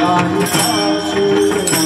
Bye.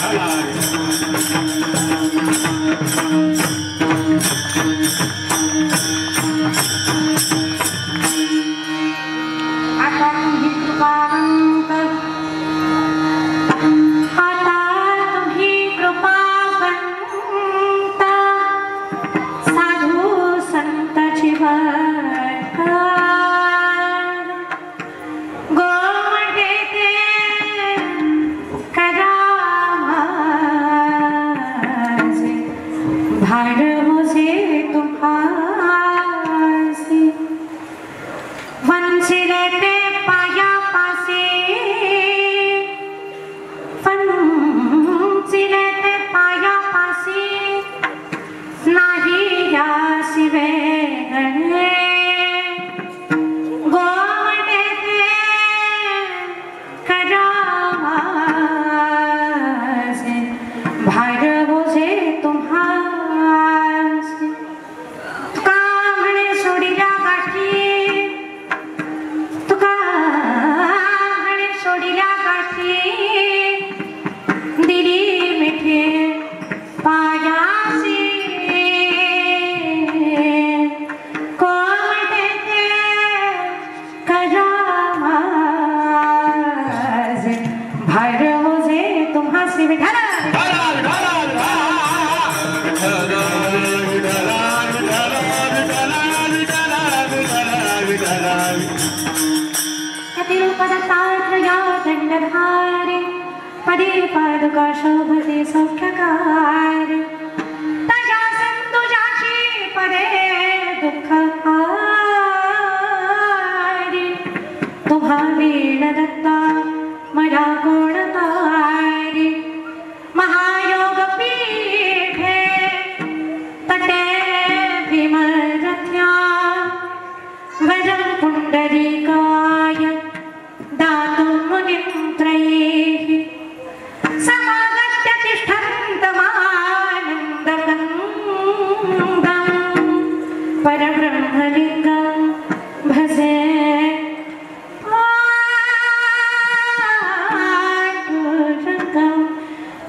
Hala भार मुझे तुम्हासी वंचिले ते पाया पासे वंचिले ते पाया पासे नाही यासी वेगळे गोवटे ते करावासे भार मुझे तुम्हासी तुका म्हणे सोडिल्या गाठी तुका म्हणे सोडिल्या गाठी दिली मिठी पायासी कोवटे ते करावासे भार मुझे तुम्हासी विठ्ठल दंडधारे पदे पादुका शोभते सौख्यकार तया संतुजाची पदे दुःखहारी तुहा वीण दत्ता मला कोण तारी महायोग पीठे तटे भीमरथ्या वरं पुंडरीकाय दातुं मुनिं त्रयैः समागत्य तिष्ठन्तमानन्दकन्दं परब्रह्मलिङ्गं भजे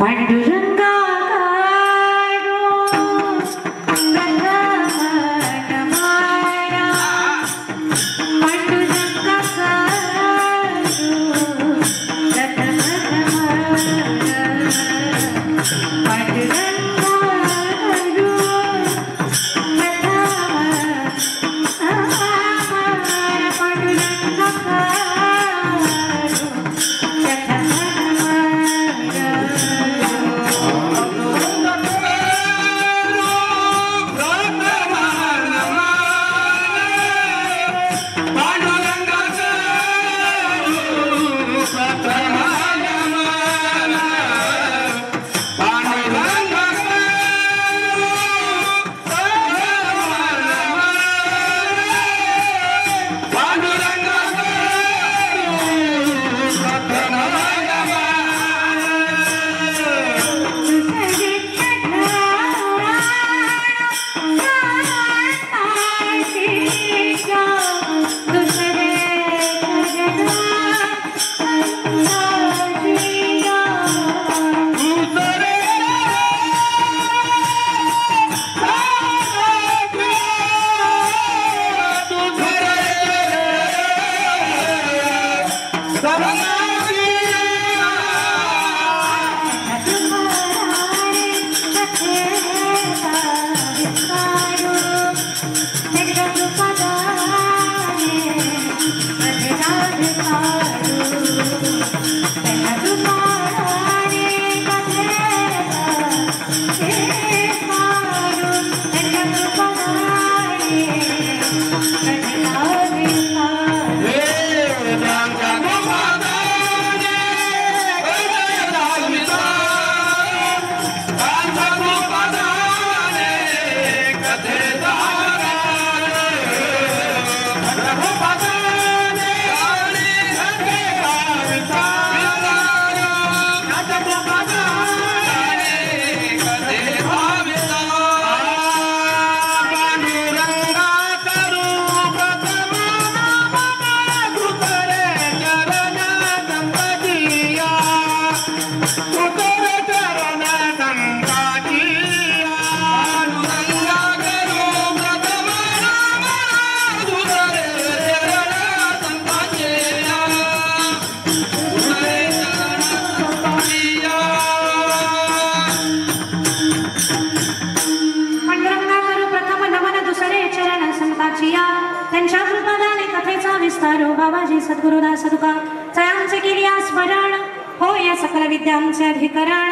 पाण्डुरङ्गाकारो बाबाजी सद्गुरुदास तुका चयांचे केली स्मरण होय सकल विद्यांचे अधिकरण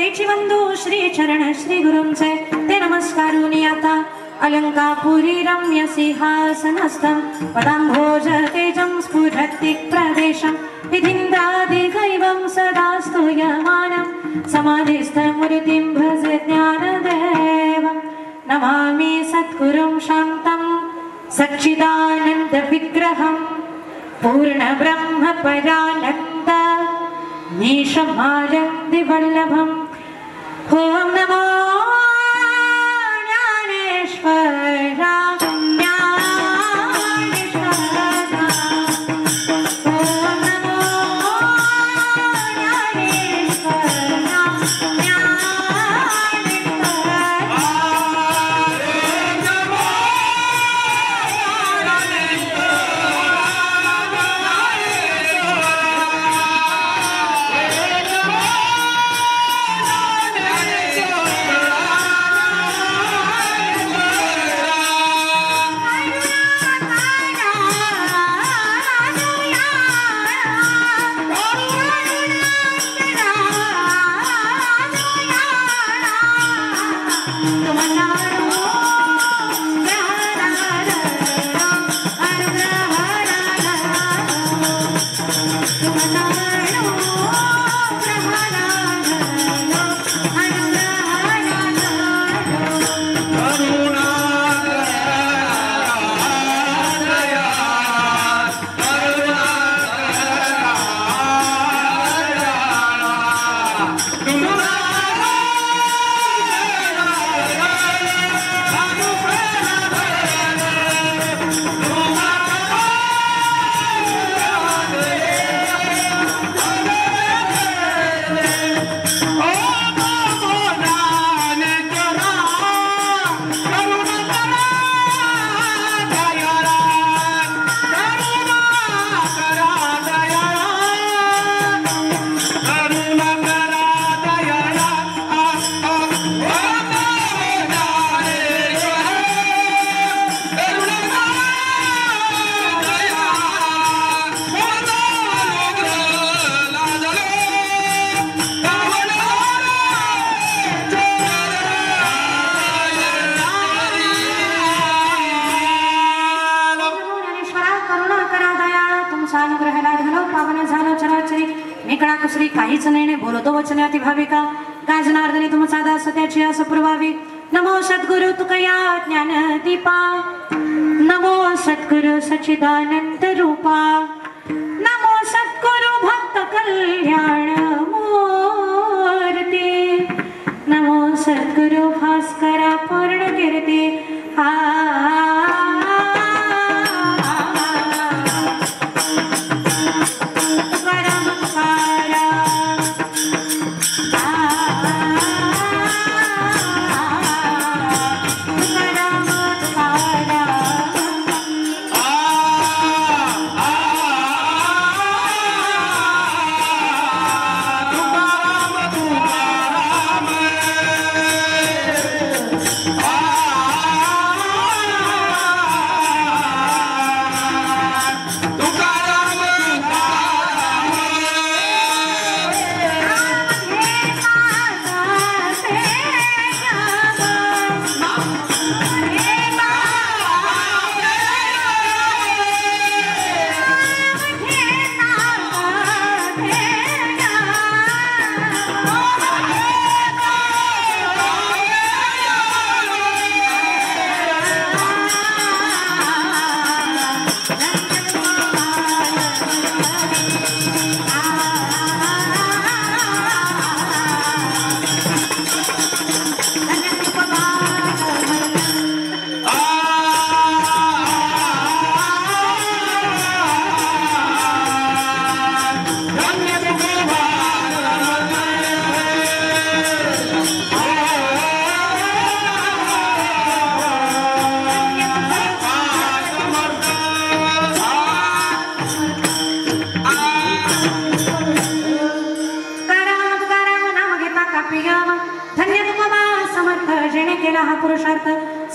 तेची बंधू श्री चरण श्री गुरुंचे ते नमस्कारुनी आता अलंकापुरी रम्य सिंहासनस्थं पदाम्भोज तेजं स्फुरति प्रदेशं विधिन्द्रादिदैवं सदा स्तूयमानं समाधिस्थमूर्तिं भजे ज्ञानदेवं नमामि सद्गुरुं शान्तं सच्चिदानन्दविग्रहं पूर्णब्रह्म परानन्द नीशमानन्दिवल्लभम् ॐ नमो कुसरी काहीच नाही बोलतो वचने अति भाविका गाजनार्दनी तुमचा दास त्याची असं प्रभावी नमो सद्गुरु तुकया ज्ञान दीपा नमो सद्गुरु सच्चिदानंद रूपा नमो सद्गुरु भक्त कल्याण मूर्ती नमो सद्गुरु भास्करा पूर्ण कीर्ती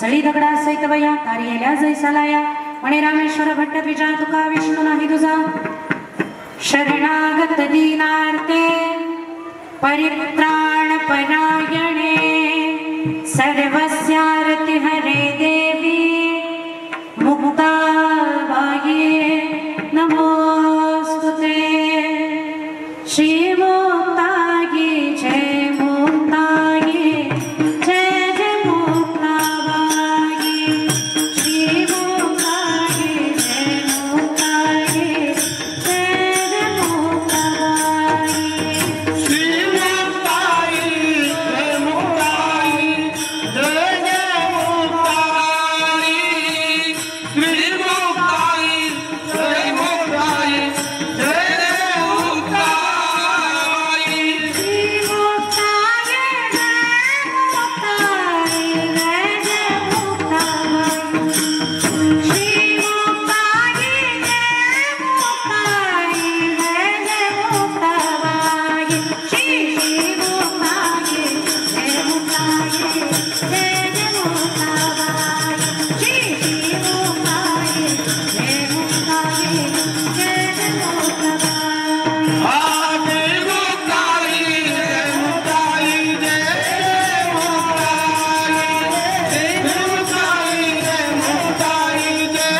सळी दगडा सहित वया तारियल्या जैसालाया म्हणे रामेश्वर भट्ट द्विजा तुका विष्णू नाही तुझा शरणागत दीनार्ते परित्राण परायणे सर्वस्यारति हरे देवी मुक्ताबाई नमोस्तुते। श्री मुक्ताई जय मुक्ताई जय जय मुक्ताबाई। श्री मुक्ताई जय मुक्ताई जय जय मुक्ताबाई। श्री मुक्ताई जय मुक्ताई जय जय मुक्ताई। श्री मुक्ताई जय मुक्ताई जय जय मुक्ताई। श्री मुक्ताई जय मुक्ताई जय जय मुक्ताबाई। श्री मुक्ताई जय मुक्ताई जय जय मुक्ताबाई। श्री मुक्ताई जय मुक्ताई जय जय मुक्ताबाई। आदि मुक्ताई जय मुक्ताई जय मुक्ताई। श्री मुक्ताई जय मुक्ताई जय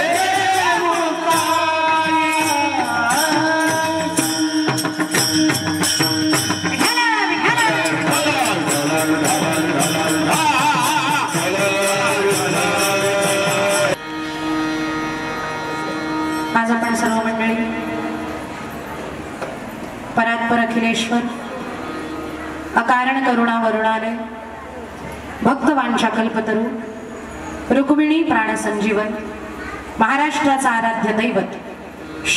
आज आपण सर्व मंडळी परात्पर अखिलेश्वर अकारण करुणा वरुणालय भक्तवांछा कल्पतरू रुक्मिणी प्राणसंजीवन महाराष्ट्राचा आराध्य दैवत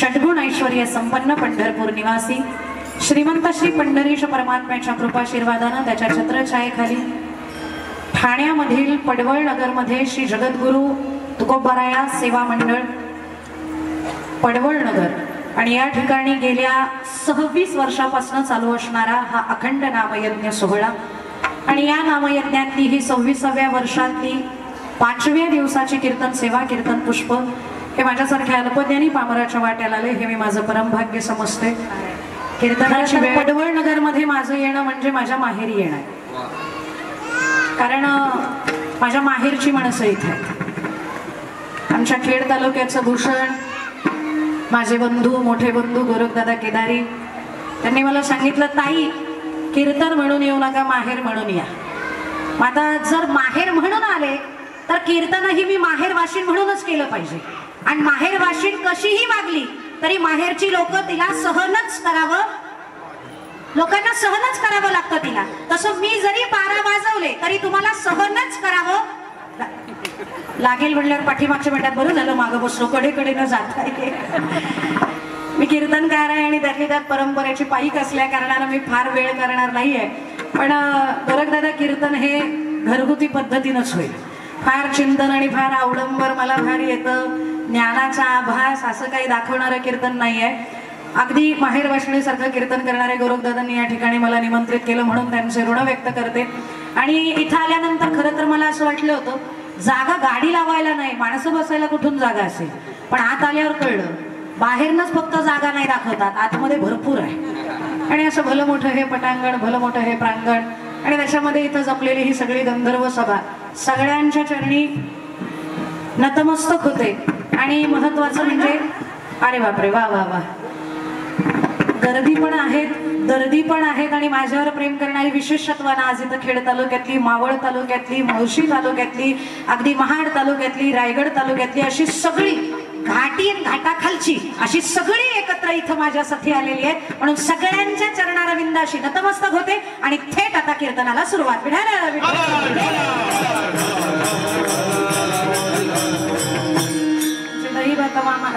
षड्गुण ऐश्वर्य संपन्न पंढरपूर निवासी श्रीमंत श्री पंढरीश परमात्म्याच्या कृपाशीर्वादानं त्याच्या छत्रछायेखाली ठाण्यामधील पडवळ नगरमध्ये श्री जगद्गुरु तुकोबाराया सेवा मंडळ पडवळ नगर आणि या ठिकाणी गेल्या 26 वर्षापासून चालू असणारा हा अखंड नामयज्ञ सोहळा आणि या नामयज्ञातली ही 26व्या वर्षातली 5व्या दिवसाची कीर्तन सेवा कीर्तन पुष्प हे माझ्यासारख्या अल्पज्ञानी पामराच्या वाट्याला आले हे मी माझं परमभाग्य समजते। कीर्तनाची वेळ पडवळ नगर मध्ये माझं येणं म्हणजे माझ्या माहेरी येणं आहे, कारण माझ्या माहेरची माणसं इथे आहेत। आमच्या खेड तालुक्याचं भूषण माझे बंधू मोठे बंधू गोरखदादा केदारी त्यांनी मला सांगितलं, ताई कीर्तन म्हणून येऊ नका, माहेर म्हणून या। आता जर माहेर म्हणून आले तर कीर्तनही मी माहेर वाशिन म्हणूनच केलं पाहिजे आणि माहेर वाशिन कशीही वागली तरी माहेरची लोक तिला सहनच करावं, लोकांना सहनच करावं लागतं तिला। तसं मी जरी 12 वाजवले तरी तुम्हाला सहनच करावं लागेल म्हणल्यावर पाठीमागच्या मिनिटात बरं झालं मागं बसलो, कडेकडे न जाता। मी कीर्तनकार आहे आणि त्यातली त्यात परंपरेची पाईक असल्या कारणानं मी फार वेळ करणार नाहीये, पण गोरखदादा कीर्तन हे घरगुती पद्धतीनंच होईल। फार चिंतन आणि फार अवडंबर मला फार येतं, ज्ञानाचा आभास असं काही दाखवणारं कीर्तन नाहीये। अगदी माहेर वाशिणीसारखं कीर्तन करणाऱ्या गोरखदादांनी या ठिकाणी मला निमंत्रित केलं म्हणून त्यांचे ऋण व्यक्त करते। आणि इथं आल्यानंतर खरं तर मला असं वाटलं होतं जागा गाडी लावायला नाही, माणसं बसायला कुठून जागा असेल, पण आत आल्यावर कळलं बाहेरनच फक्त जागा नाही दाखवतात, आतमध्ये भरपूर आहे। आणि असं भलं मोठं हे पटांगण, भलं मोठं हे प्रांगण आणि त्याच्यामध्ये इथं जमलेली ही सगळी गंधर्व सभा सगळ्यांच्या चरणी नतमस्तक होते। आणि महत्वाचं म्हणजे अरे बापरे वा वा वा, गर्दी पण आहेत, दर्दी पण आहेत आणि माझ्यावर प्रेम करणारी विशेषत्वानं आज इथं खेड तालुक्यातली, मावळ तालुक्यातली, मुळशी तालुक्यातली, अगदी महाड तालुक्यातली, रायगड तालुक्यातली अशी सगळी घाटी घाटाखालची अशी सगळी एकत्र इथं माझ्यासाठी आलेली आहेत। म्हणून सगळ्यांच्या चरणारविंदाशी नतमस्तक होते आणि थेट आता कीर्तनाला सुरुवात।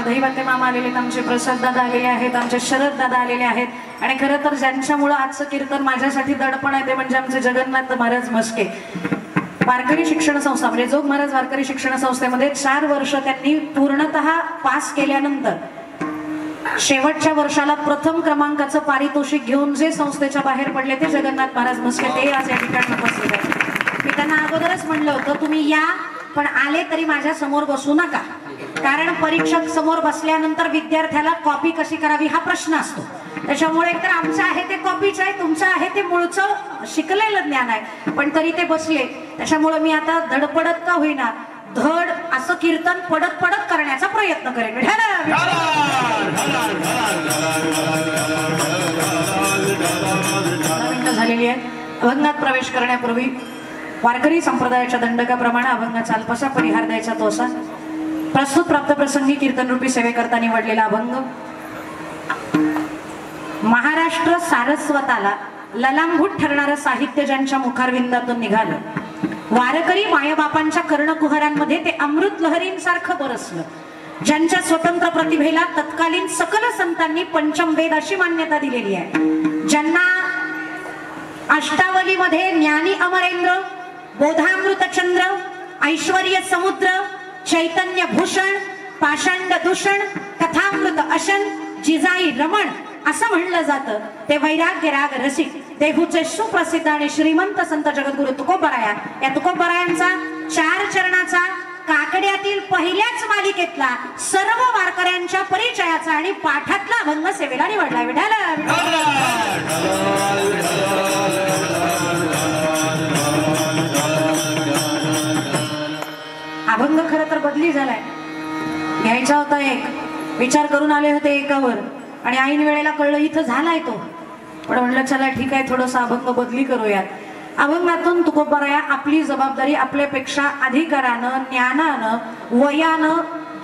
दहीभाते मामा आलेले आहेत, आमचे प्रसाद दादा आलेले आहेत, आमचे शरद दादा आलेले आहेत आणि खरं तर ज्यांच्यामुळं आजचं कीर्तन माझ्यासाठी दडपण आहे ते म्हणजे आमचे जगन्नाथ महाराज म्हस्के वारकरी शिक्षण संस्था, म्हणजे जोग महाराज वारकरी शिक्षण संस्थेमध्ये 4 वर्ष त्यांनी पूर्णतः पास केल्यानंतर शेवटच्या वर्षाला प्रथम क्रमांकाचं पारितोषिक घेऊन जे संस्थेच्या बाहेर पडले ते जगन्नाथ महाराज म्हस्के ते आज या ठिकाणी उपस्थित आहेत। मी त्यांना अगोदरच म्हणलं होतं तुम्ही या, पण आले तरी माझ्या समोर बसू नका, कारण परीक्षक समोर बसल्यानंतर विद्यार्थ्याला कॉपी कशी करावी हा प्रश्न असतो त्याच्यामुळे एकतर आमचं आहे ते कॉपीचं आहे, तुमचं आहे ते मूळचं शिकलेलं ज्ञान आहे, पण तरी ते बसले. त्याच्यामुळे मी आता धडपडत का होईना धड असं कीर्तन पडत पडत करण्याचा प्रयत्न करेन. झालेली आहे. अभंगात प्रवेश करण्यापूर्वी वारकरी संप्रदायाच्या दंडकाप्रमाणे अभंगाचा अल्पसा परिहार द्यायचा तो असा. प्रस्तुत प्राप्त प्रसंगी कीर्तन रूपी सेवेकरता निवडलेला अभंग महाराष्ट्र सारस्वताला ललांभूत ठरणारं साहित्य ज्यांच्या मुखारविंदातून निघालं, वारकरी मायबापांच्या कर्णकुहरांमध्ये ते अमृत लहरींसारखं बरसलं, ज्यांच्या स्वतंत्र प्रतिभेला तत्कालीन सकल संतांनी पंचम वेद अशी मान्यता दिलेली आहे, ज्यांना अष्टावलीमध्ये ज्ञानी अमरेंद्र, बोधामृत चंद्र, ऐश्वर्य समुद्र, चैतन्य भूषण, पाषांड दूषण, कथामृत अशन, जिजाई रमण असं म्हणलं जातं. ते वैराग्य राग रसिक देहूचे सुप्रसिद्ध आणि श्रीमंत संत जगद्गुरु तुकोबराया, या तुकोबरायांचा 4 चरणाचा काकड्यातील पहिल्याच मालिकेतला सर्व वारकऱ्यांच्या परिचयाचा आणि पाठातला अभंग सेवेला निवडला. अभंग खरं तर बदली झालाय. घ्यायचा होता एक, विचार करून आले होते एकावर आणि ऐन वेळेला कळलं इथं झालाय तो, पण म्हणलं चला ठीक आहे थोडंसं अभंग बदली करूयात. अभंगातून तुकोबराया आपली जबाबदारी आपल्यापेक्षा अधिकारानं, ज्ञानानं, वयानं,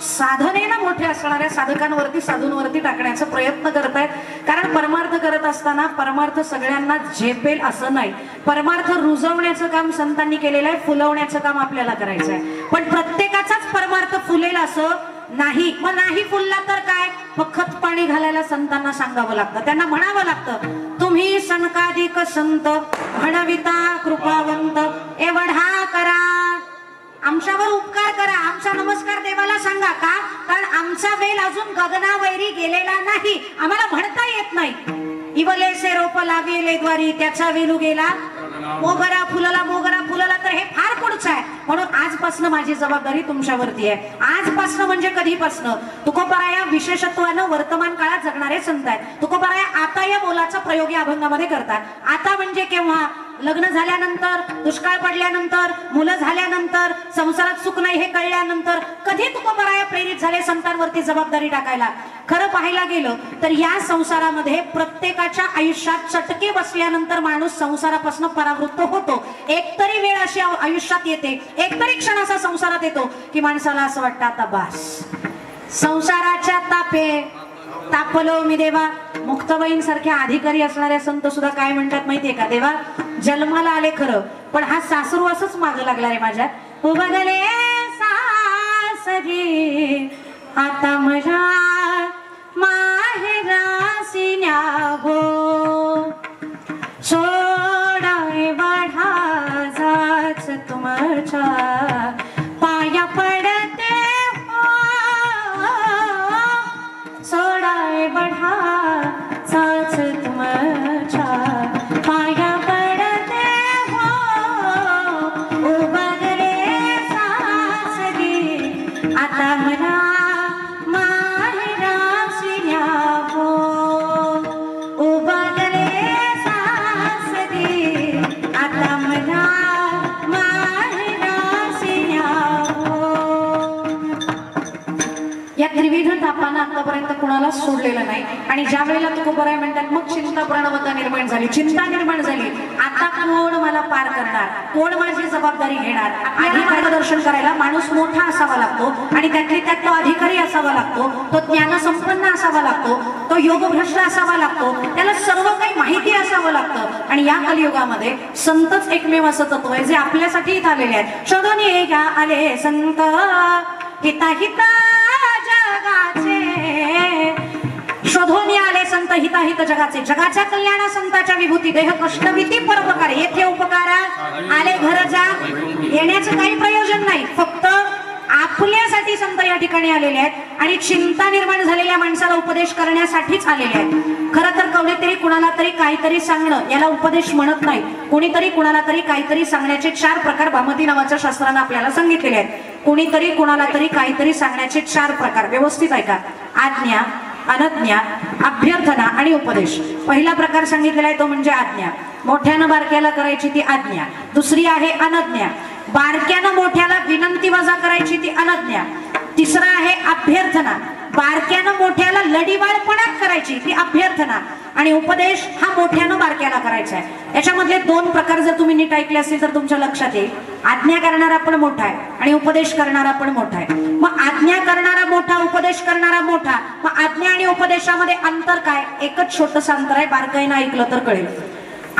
साधनेनं मोठे असणाऱ्या साधकांवरती, साधूंवरती टाकण्याचा प्रयत्न करतायत. कारण परमार्थ करत असताना परमार्थ सगळ्यांना झेपेल असं नाही. परमार्थ रुजवण्याचं काम संतांनी केलेलं आहे, फुलवण्याचं काम आपल्याला करायचं आहे. पण प्रत्येकाचाच परमार्थ फुलेल असं नाही. मग नाही फुलला तर काय, मग खत पाणी घालायला संतांना सांगावं लागतं, त्यांना म्हणावं लागतं तुम्ही सनकाधिक संत म्हणविता कृपावंत एवढा करा, आमच्यावर उपकार करा, आमचा नमस्कार देवाला सांगा. का? कारण आमचा वेल अजून गगनावैरी गेलेला नाही, आम्हाला म्हणता येत नाही. इवलेसे रोप लावेले द्वारी त्याचा वेलू गेला, मोगरा फुलला तर हे फार पुढचं आहे. म्हणून आजपासून माझी जबाबदारी तुमच्यावरती आहे. आजपासून म्हणजे कधीपासून? तुकोबराया विशेषत्वानं वर्तमान काळात जगणारे संत आहेत. तुकोबराया आता या बोलाचा प्रयोग या अभंगामध्ये करतात. आता म्हणजे केव्हा? लग्न झाल्यानंतर, दुष्काळ पडल्यानंतर, मुलं झाल्यानंतर, संसारात सुख नाही हे कळल्यानंतर कधी तुकोबराया प्रेरित झाले संतांवरती जबाबदारी टाकायला? खरं पाहायला गेलं तर या संसारामध्ये प्रत्येकाच्या आयुष्यात चटके बसल्यानंतर माणूस संसारापासून परावृत्त होतो. एकतरी वेळ अशी आयुष्यात येते, एकतरी क्षण असा संसारात येतो की माणसाला असं वाटतं आता बास, संसाराच्या तापलो मी देवा. मुक्ताबाईं सारख्या अधिकारी असणाऱ्या संत सुद्धा काय म्हणतात माहितीये का? देवा जन्माला आले खरं, पण हा सासरू असंच माग लागला रे माझ्या, उबगले सासरी आता माझ्या माहेरासी न्यावो, सोडाय वाढा जाच तुमच्या पाया पडते हो, सोडाय वाढा जाच तुमच्या पाया पडते हो, उबगले सासरी आता मला माहेरासी न्यावो, उबगले सासरी आता मला माहेरासी न्यावो. या त्रिविध तापानं आतापर्यंत कुणाला सोडलेलं नाही. आणि ज्या वेळेला तुकोबराया म्हणतात मग चिंता प्रणवता निर्माण झाली, चिंता निर्माण झाली, आता कोण मला पार करणार, कोण माझी जबाबदारी घेणार? आधी मार्गदर्शन करायला माणूस मोठा असावा लागतो आणि त्यातली त्यात तो अधिकारी असावा लागतो, तो ज्ञानसंपन्न असावा लागतो, तो योगभ्रष्ट असावा लागतो, त्याला सर्व काही माहिती असावं लागतं. आणि या कलियुगामध्ये संतच एकमेव असं तत्व आहे जे आपल्यासाठी इथं आलेले आहेत. शोधून ये घ्या आले संत हिताहिता जगाचे, शोधून आले संत हिताहित जगाचे, जगाच्या कल्याणा संताच्या विभूती देह कष्टभीती परोपकार, येथे उपकारा आले घर जा. येण्याचं काही प्रयोजन नाही, फक्त आपल्यासाठी संत या ठिकाणी आलेले आहेत आणि चिंता निर्माण झालेल्या माणसाला उपदेश करण्यासाठीच आलेले आहेत. खरं तर कोणीतरी कुणाला तरी काहीतरी सांगणं याला उपदेश म्हणत नाही. कोणीतरी कुणाला तरी काहीतरी सांगण्याचे 4 प्रकार भामती नावाच्या शास्त्रानं आपल्याला सांगितलेले आहेत. कोणीतरी कुणाला तरी काहीतरी सांगण्याचे 4 प्रकार, व्यवस्थित ऐका. आज्ञा, अनज्ञा, अभ्यर्थना आणि उपदेश. पहिला प्रकार सांगितलेला आहे तो म्हणजे आज्ञा. मोठ्यानं बारक्याला करायची ती आज्ञा. दुसरी आहे अनज्ञा, बारक्यानं मोठ्याला विनंती वजा करायची ती अनज्ञा. तिसरा आहे अभ्यर्थना, बारक्यानं मोठ्याला लढीवाळपणात करायची ती अभ्यर्थना. आणि उपदेश हा मोठ्यानं बारक्याला करायचा आहे. याच्यामधले दोन प्रकार जर तुम्ही नीट ऐकले असतील तर तुमच्या लक्षात येईल. आज्ञा करणारा पण मोठा आहे आणि उपदेश करणारा पण मोठा आहे. मग आज्ञा करणारा मोठा, उपदेश करणारा मोठा. मग आज्ञा आणि उपदेशामध्ये अंतर काय? एकच छोटंसं अंतर आहे, बारकाईनं ऐकलं तर कळेल.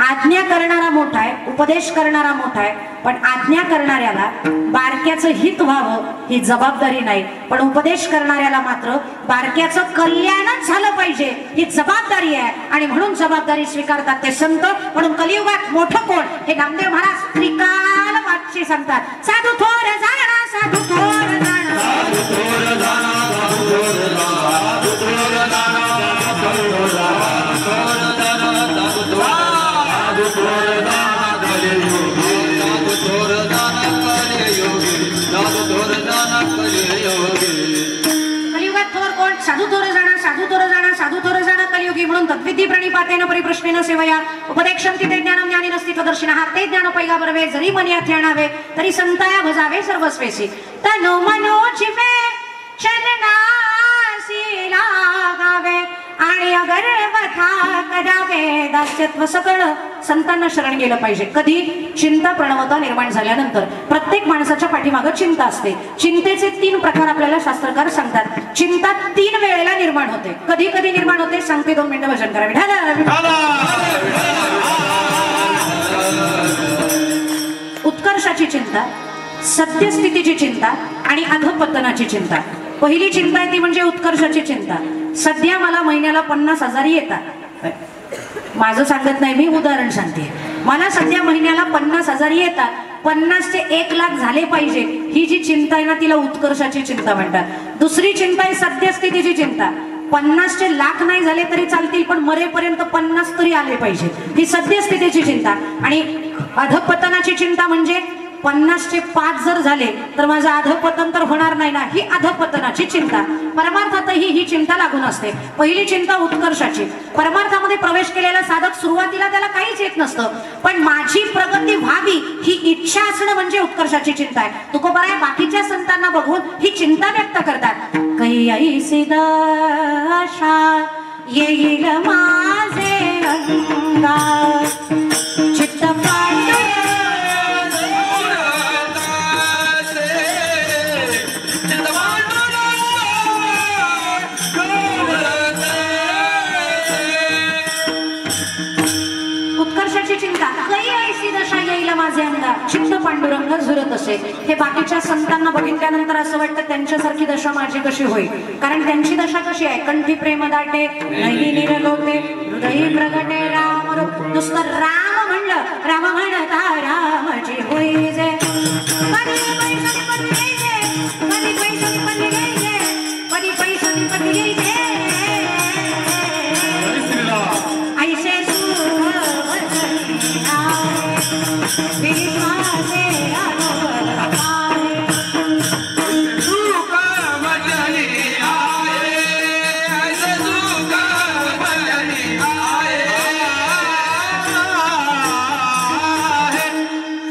आज्ञा करणारा मोठा आहे, उपदेश करणारा मोठा आहे, पण आज्ञा करणाऱ्याला बारक्याचं हित व्हावं ही जबाबदारी नाही, पण उपदेश करणाऱ्याला मात्र बारक्याचं कल्याणच झालं पाहिजे ही जबाबदारी आहे. आणि म्हणून जबाबदारी स्वीकारतात ते संत. म्हणून कलियुगात मोठं कोण हे नामदेव महाराज त्रिकाल वाची सांगतात. साधू थोर जाणा, साधू थोर जाणा, साधू थोर जाणा, साधू थोर जाणा, साधू थोर जाणा, साधू थोर कलियुगी. म्हणून तद्विधी प्रणिपातेन परिप्रश्नेन सेवया उपदेक्षन्ति ते ज्ञानं ज्ञानिनस्ति तदर्शिनः ते ज्ञान पैगा बरवे जरी मनी आणावे तरी संताया भजावे सर्वस्वेसी. तनो मनो जिवे चरणासी लागावे आणि अगरवथा करावे. दास्यत्व सगळं संतांना शरण गेलं पाहिजे. कधी? चिंता प्रणवता निर्माण झाल्यानंतर. प्रत्येक माणसाच्या पाठीमागं चिंता असते. चिंतेचे 3 प्रकार आपल्याला शास्त्रकार सांगतात. चिंता 3 वेळेला निर्माण होते. कधी कधी निर्माण होते सांगते, 2 मिनिटं भजन करावे. उत्कर्षाची चिंता, सद्यस्थितीची चिंता आणि अधपतनाची चिंता. पहिली चिंता आहे ती म्हणजे उत्कर्षाची चिंता. सध्या मला महिन्याला 50,000 येतात. माझं सांगत नाही, मी उदाहरण सांगते. मला सध्या महिन्याला 50,000 येतात. 50 चे 1 लाख झाले पाहिजे ही जी चिंता आहे ना तिला उत्कर्षाची चिंता म्हणतात. दुसरी चिंता आहे सद्यस्थितीची चिंता. 50 चे लाख नाही झाले तरी चालतील पण मरेपर्यंत 50 तरी आले पाहिजे ही सद्यस्थितीची चिंता. आणि अधपतनाची चिंता म्हणजे 50 चे 5 जर झाले तर माझं अधपतन तर होणार नाही ना, ही अधपतनाची चिंता. परमार्थातही ही चिंता लागून असते. पहिली चिंता उत्कर्षाची. परमार्थामध्ये प्रवेश केलेला साधक सुरुवातीला त्याला काहीच येत नसतं, पण माझी प्रगती व्हावी ही इच्छा असणं म्हणजे उत्कर्षाची चिंता आहे. तुकोबराय बाकीच्या संतांना बघून ही चिंता व्यक्त करतात. कैसी दशा येईल माझे अंगा चित्त माझे अंगा चित्त पांडुरंग झुरत असे. हे बाकीच्या संतांना बघितल्यानंतर असं वाटतं त्यांच्यासारखी दशा माझी कशी होईल. कारण त्यांची दशा कशी आहे? कंठी प्रेम दाटे नाही निरलोटे हृदयी प्रगटे राम रूप. नुसतं राम म्हणलं, राम म्हणता रामाची होई जे.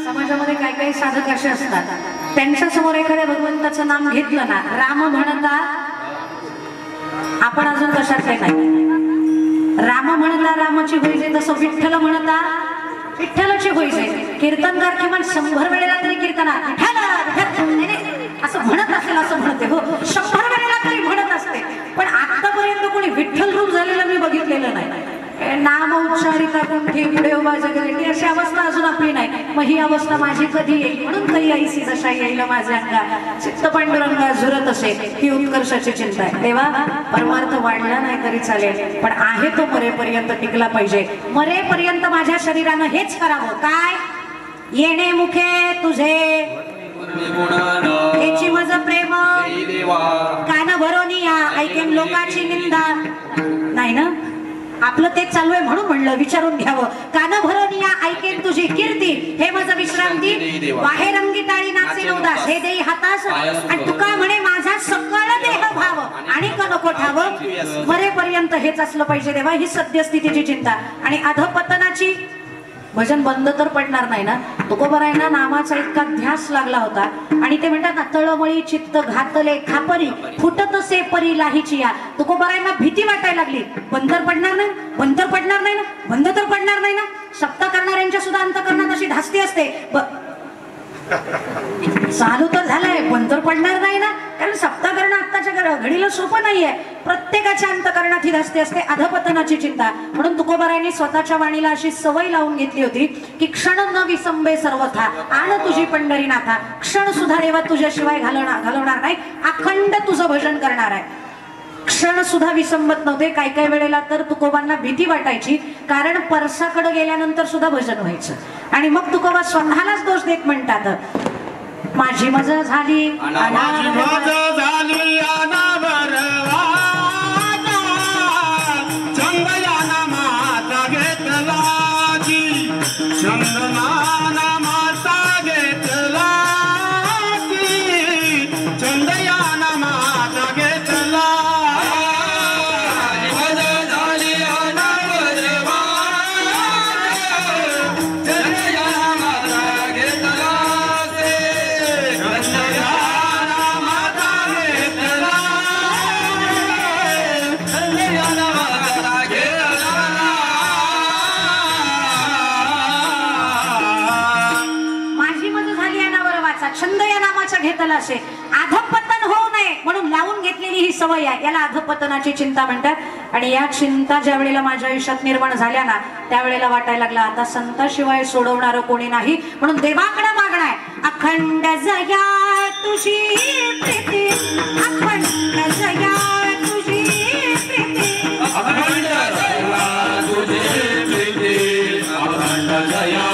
समाजामध्ये काही काही साधक असे असतात, त्यांच्या समोर एखाद्या भगवंताचं नाम घेतलं ना, राम म्हणता आपण अजून कशातले नाही. राम म्हणता रामाची होईजे, तसं विठ्ठल म्हणता विठ्ठलाची होईजे. कीर्तनकार किमान 100 वेळेला तरी कीर्तनात असं म्हणत असेल असं म्हणते. हो, 100 वेळेला तरी म्हणत असते. पण आतापर्यंत कोणी विठ्ठल रूप झालेलं मी बघितलेलं नाही. नाम उच्चारिता कुंठी पुढे उभा जगलेली अशी अवस्था अजून आपली नाही. मग ही अवस्था माझी कधी येईल? म्हणून काही ऐसी दशा येईल माझ्या अंगा चित्त पांडुरंगा झुरत असे. ही उत्कर्षाची चिंता आहे. देवा परमार्थ वाढला नाही तरी चालेल, पण आहे तो मरेपर्यंत टिकला पाहिजे. मरेपर्यंत माझ्या शरीरानं हेच करावं. काय? येणे मुखे तुझे याची मज प्रेम कान भरोनी या ऐकेन लोकांची निंदा. नाही ना, आपलं तेच चालू आहे म्हणून म्हणलं विचारून घ्यावं. कान भरून या ऐकेन तुझी कीर्ती, हे माझं विश्रांती. बाहेर अंगी टाळी नाचे उदास, हे देई हातास आणि तुका म्हणे माझा सकळ देह भाव. आणि का नको ठावं, मरेपर्यंत हेच असलं पाहिजे देवा, ही सद्यस्थितीची चिंता. आणि अधपतनाची भजन बंद तर पडणार नाही ना. तुकोबारायांना नामाचा इतका ध्यास लागला होता आणि ते म्हणतात ना, तळमळी चित्त घातले खापरी फुटतसे परी लाहीची या. तुकोबारायांना भीती वाटायला लागली, बंद तर पडणार नाही, बंद तर पडणार नाही ना, बंद तर पडणार नाही ना. सप्ता करणाऱ्यांच्या सुद्धा अंतकरणात अशी धास्ती असते, चालू तर झालंय बंद तर पडणार नाही ना. कारण सप्ता करणं आत्ताच्या घडीला सोपं नाहीये. प्रत्येकाच्या अंतकरणात ही धास्ती असते, अधपतनाची चिंता. म्हणून तुकोबारायांनी स्वतःच्या वाणीला अशी सवय लावून घेतली होती की क्षण न विसंबे सर्वथा, आण तुझी पंढरीनाथा. क्षण सुद्धा देवा तुझ्याशिवाय घालवणार नाही, अखंड तुझं भजन करणार आहे. क्षण सुद्धा विसंबत नव्हते. काही काही वेळेला तर तुकोबांना भीती वाटायची, कारण परसाकडे गेल्यानंतर सुद्धा भजन व्हायचं. आणि मग तुकोबा स्वतःलाच दोष देत म्हणतात, माझी मज झाली छंद या नामाच्या घेतला असे. अधपतन होऊ नये म्हणून लावून घेतलेली ही सवय आहे, याला अधपतनाची चिंता म्हणतात. आणि या चिंता ज्या वेळेला माझ्या आयुष्यात निर्माण झाल्या ना, त्यावेळेला वाटायला लागला आता संताशिवाय सोडवणार कोणी नाही. म्हणून देवाकडे मागणाय, अखंड जया तुझी प्रीती, अखंड जया तुझी प्रीती, अखंड जया तुझी प्रीती, अखंड जया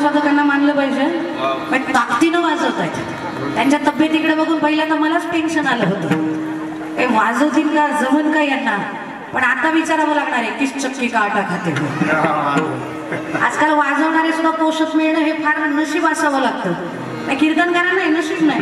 वादकांना मानलं पाहिजे, पण ताकदीनं वाजवत आहेत. त्यांच्या तब्येतीकडे बघून पहिल्यांदा मलाच टेन्शन आलं होतं, वाजवतील का जमन का यांना. पण आता विचारावं लागणार आहे, किस चक्की का आटा खाते. आजकाल वाजवणारे सुद्धा पोषक मिळणं हे फार नशीब असावं लागतं. कीर्तनकारांना हे नशीब नाही.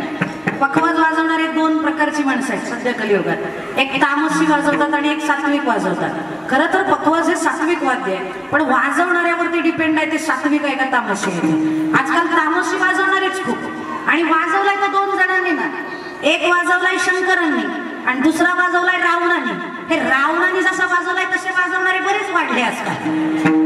पखवाज वाजवणारे दोन प्रकारची माणसं आहेत सध्या कलियुगात, एक तामसी वाजवतात आणि एक सात्विक वाजवतात. खरं तर पखवाज हे सात्विक वाद्य आहे, पण वाजवणाऱ्यावरती डिपेंड आहे ते सात्विक आहे का तामसी आहे. आजकाल तामसी वाजवणारेच खूप, आणि वाजवलाय तर दोन जणांनी ना. एक वाजवलाय शंकरांनी आणि दुसरा वाजवलाय रावणाने. हे रावणाने जसा वाजवलाय तसे वाजवणारे बरेच वाढले आजकाल.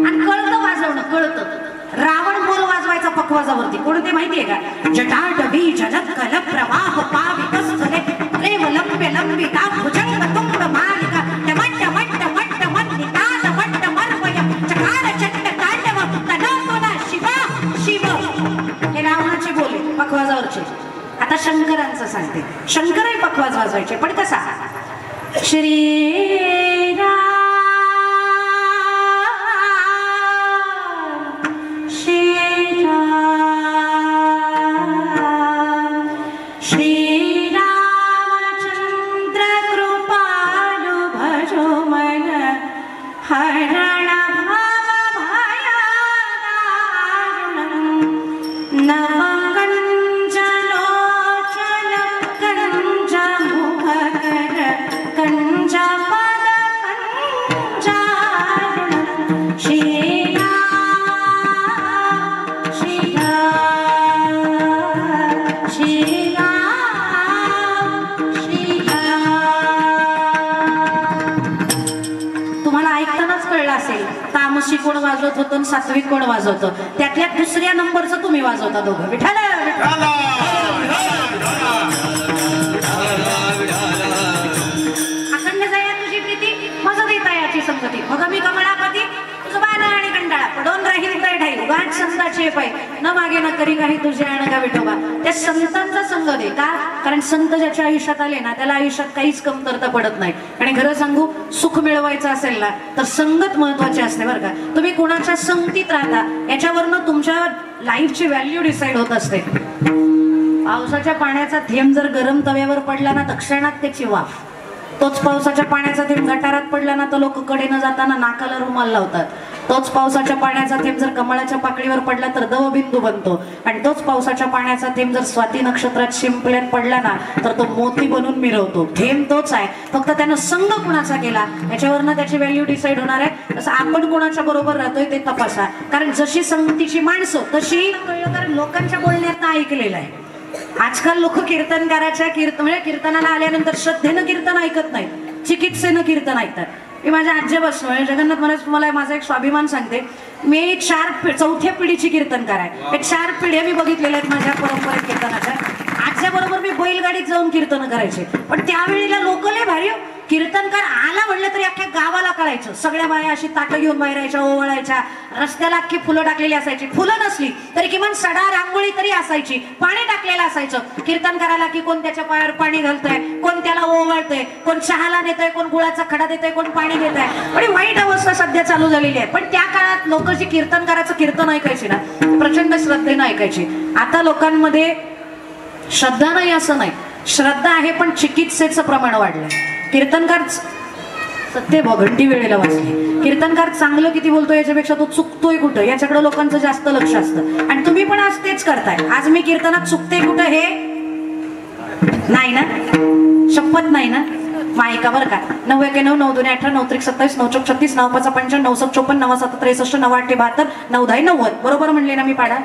आणि कळतं वाजवणं, कळतं. रावण बोल वाजवायचा पखवाजावरती, कोणते माहितीये का? जटाटवी जलद कल प्रवाह पावितस्थले प्रेम लंबे लंबिता भुजंग तुंग मालिका टमट टमट टमट टमट निताल मट्ट मर्वय चकार चट्ट तांडव तनोना शिवा शिव. हे रावणाचे बोले पखवाजावरचे. आता शंकरांचं सांगते. शंकरही पखवाज वाजवायचे, पण कसा? श्री हरण भाव भया दारुणं असेल, तामसी कोण वाजवत होतं, सात्विक कोण वाजवतं, त्यातल्या दुसऱ्या नंबरचं तुम्ही वाजवता दोघं. विठाला अखंड जाया तुझी प्रीती, मज देता याची संगती, मग मी कमळापती तुझं बाण आणि कंटाळा पडून राहील काय ठाई, उगाच संताचे पाय न मागे न करी काही तुझे आण का विठोबा. त्या संतांचा संग दे. का? कारण संत ज्याच्या आयुष्यात आले ना त्याला आयुष्यात काहीच कमतरता पडत नाही. आणि खरं सांगू, सुख मिळवायचं असेल ना तर संगत महत्वाची असते बरं का. तुम्ही कोणाच्या संगतीत राहता याच्यावरनं तुमच्या लाईफची व्हॅल्यू डिसाईड होत असते. पावसाच्या पाण्याचा थेंब जर गरम तव्यावर पडला ना तक्षणात त्याची वाफ, तोच पावसाच्या पाण्याचा थेंब गटारात पडला ना तर लोक कडेनं जाताना नाकाला रुमाल लावतात. तोच पावसाच्या पाण्याचा थेंब जर कमळाच्या पाकळीवर पडला तर दवबिंदू बनतो. आणि तोच पावसाच्या पाण्याचा थेंब जर स्वाती नक्षत्रात शिंपल्यात पडला ना तर तो मोती बनून मिरवतो. थेंब तोच आहे, फक्त त्यानं संग कुणाचा केला याच्यावरनं त्याची व्हॅल्यू डिसाईड होणार आहे. तसं आपण कुणाच्या बरोबर राहतोय ते तपासा. कारण जशी संगतीची माणसं तशी कळलं. कारण लोकांच्या बोलण्यात ऐकलेलं आहे. आजकाल लोक कीर्तनकाराच्या म्हणजे कीर्तनाला आल्यानंतर श्रद्धेनं कीर्तन ऐकत नाहीत, चिकित्सेनं कीर्तन ऐकतात. मी माझ्या आज्यापासून जगन्नाथ महाराज तुम्हाला माझा एक स्वाभिमान सांगते, मी चौथ्या पिढीची कीर्तनकार आहे. एक 4 पिढ्या मी बघितलेल्या आहेत माझ्या परंपरेत कीर्तनाच्या. आजच्याबरोबर मी बैलगाडीत जाऊन कीर्तन करायचे. पण त्यावेळेला लोक लय भारी, कीर्तनकार आला म्हणलं तरी अख्ख्या गावाला कळायचं. सगळ्या बाया अशी ताटं घेऊन बाहेर यायच्या, ओवळायच्या. रस्त्याला अख्खी फुलं टाकलेली असायची. फुलं नसली तरी किमान सडा रांगोळी तरी असायची, पाणी टाकलेलं असायचं. कीर्तनकाराला की कोण त्याच्या पायावर पाणी घालतंय, कोण त्याला ओवळतंय, कोण चहाला देतंय, कोण गुळाचा खडा देतंय, कोण पाणी देतंय. आणि वाईट अवस्था सध्या चालू झालेली आहे. पण त्या काळात लोक जी कीर्तनकाराचं कीर्तन ऐकायची ना प्रचंड श्रद्धेनं ऐकायची. आता लोकांमध्ये श्रद्धा नाही असं नाही, श्रद्धा आहे पण चिकित्सेचं प्रमाण वाढलंय. कीर्तनकार सत्य घंटी वेळेला वाचली. कीर्तनकार चांगलं किती बोलतोय याच्यापेक्षा तो चुकतोय कुठं याच्याकडे लोकांचं जास्त लक्ष असतं. आणि तुम्ही पण आज तेच करताय. आज मी कीर्तनात चुकते कुठं हे नाही ना, शपथ नाही ना. मायका बरं का. 91 9 2 18 9 3 27 9 4 36 9 5 55 9 7 54 9 7 63 9 8 72 9 10 90. बरोबर म्हणले ना मी पाडा?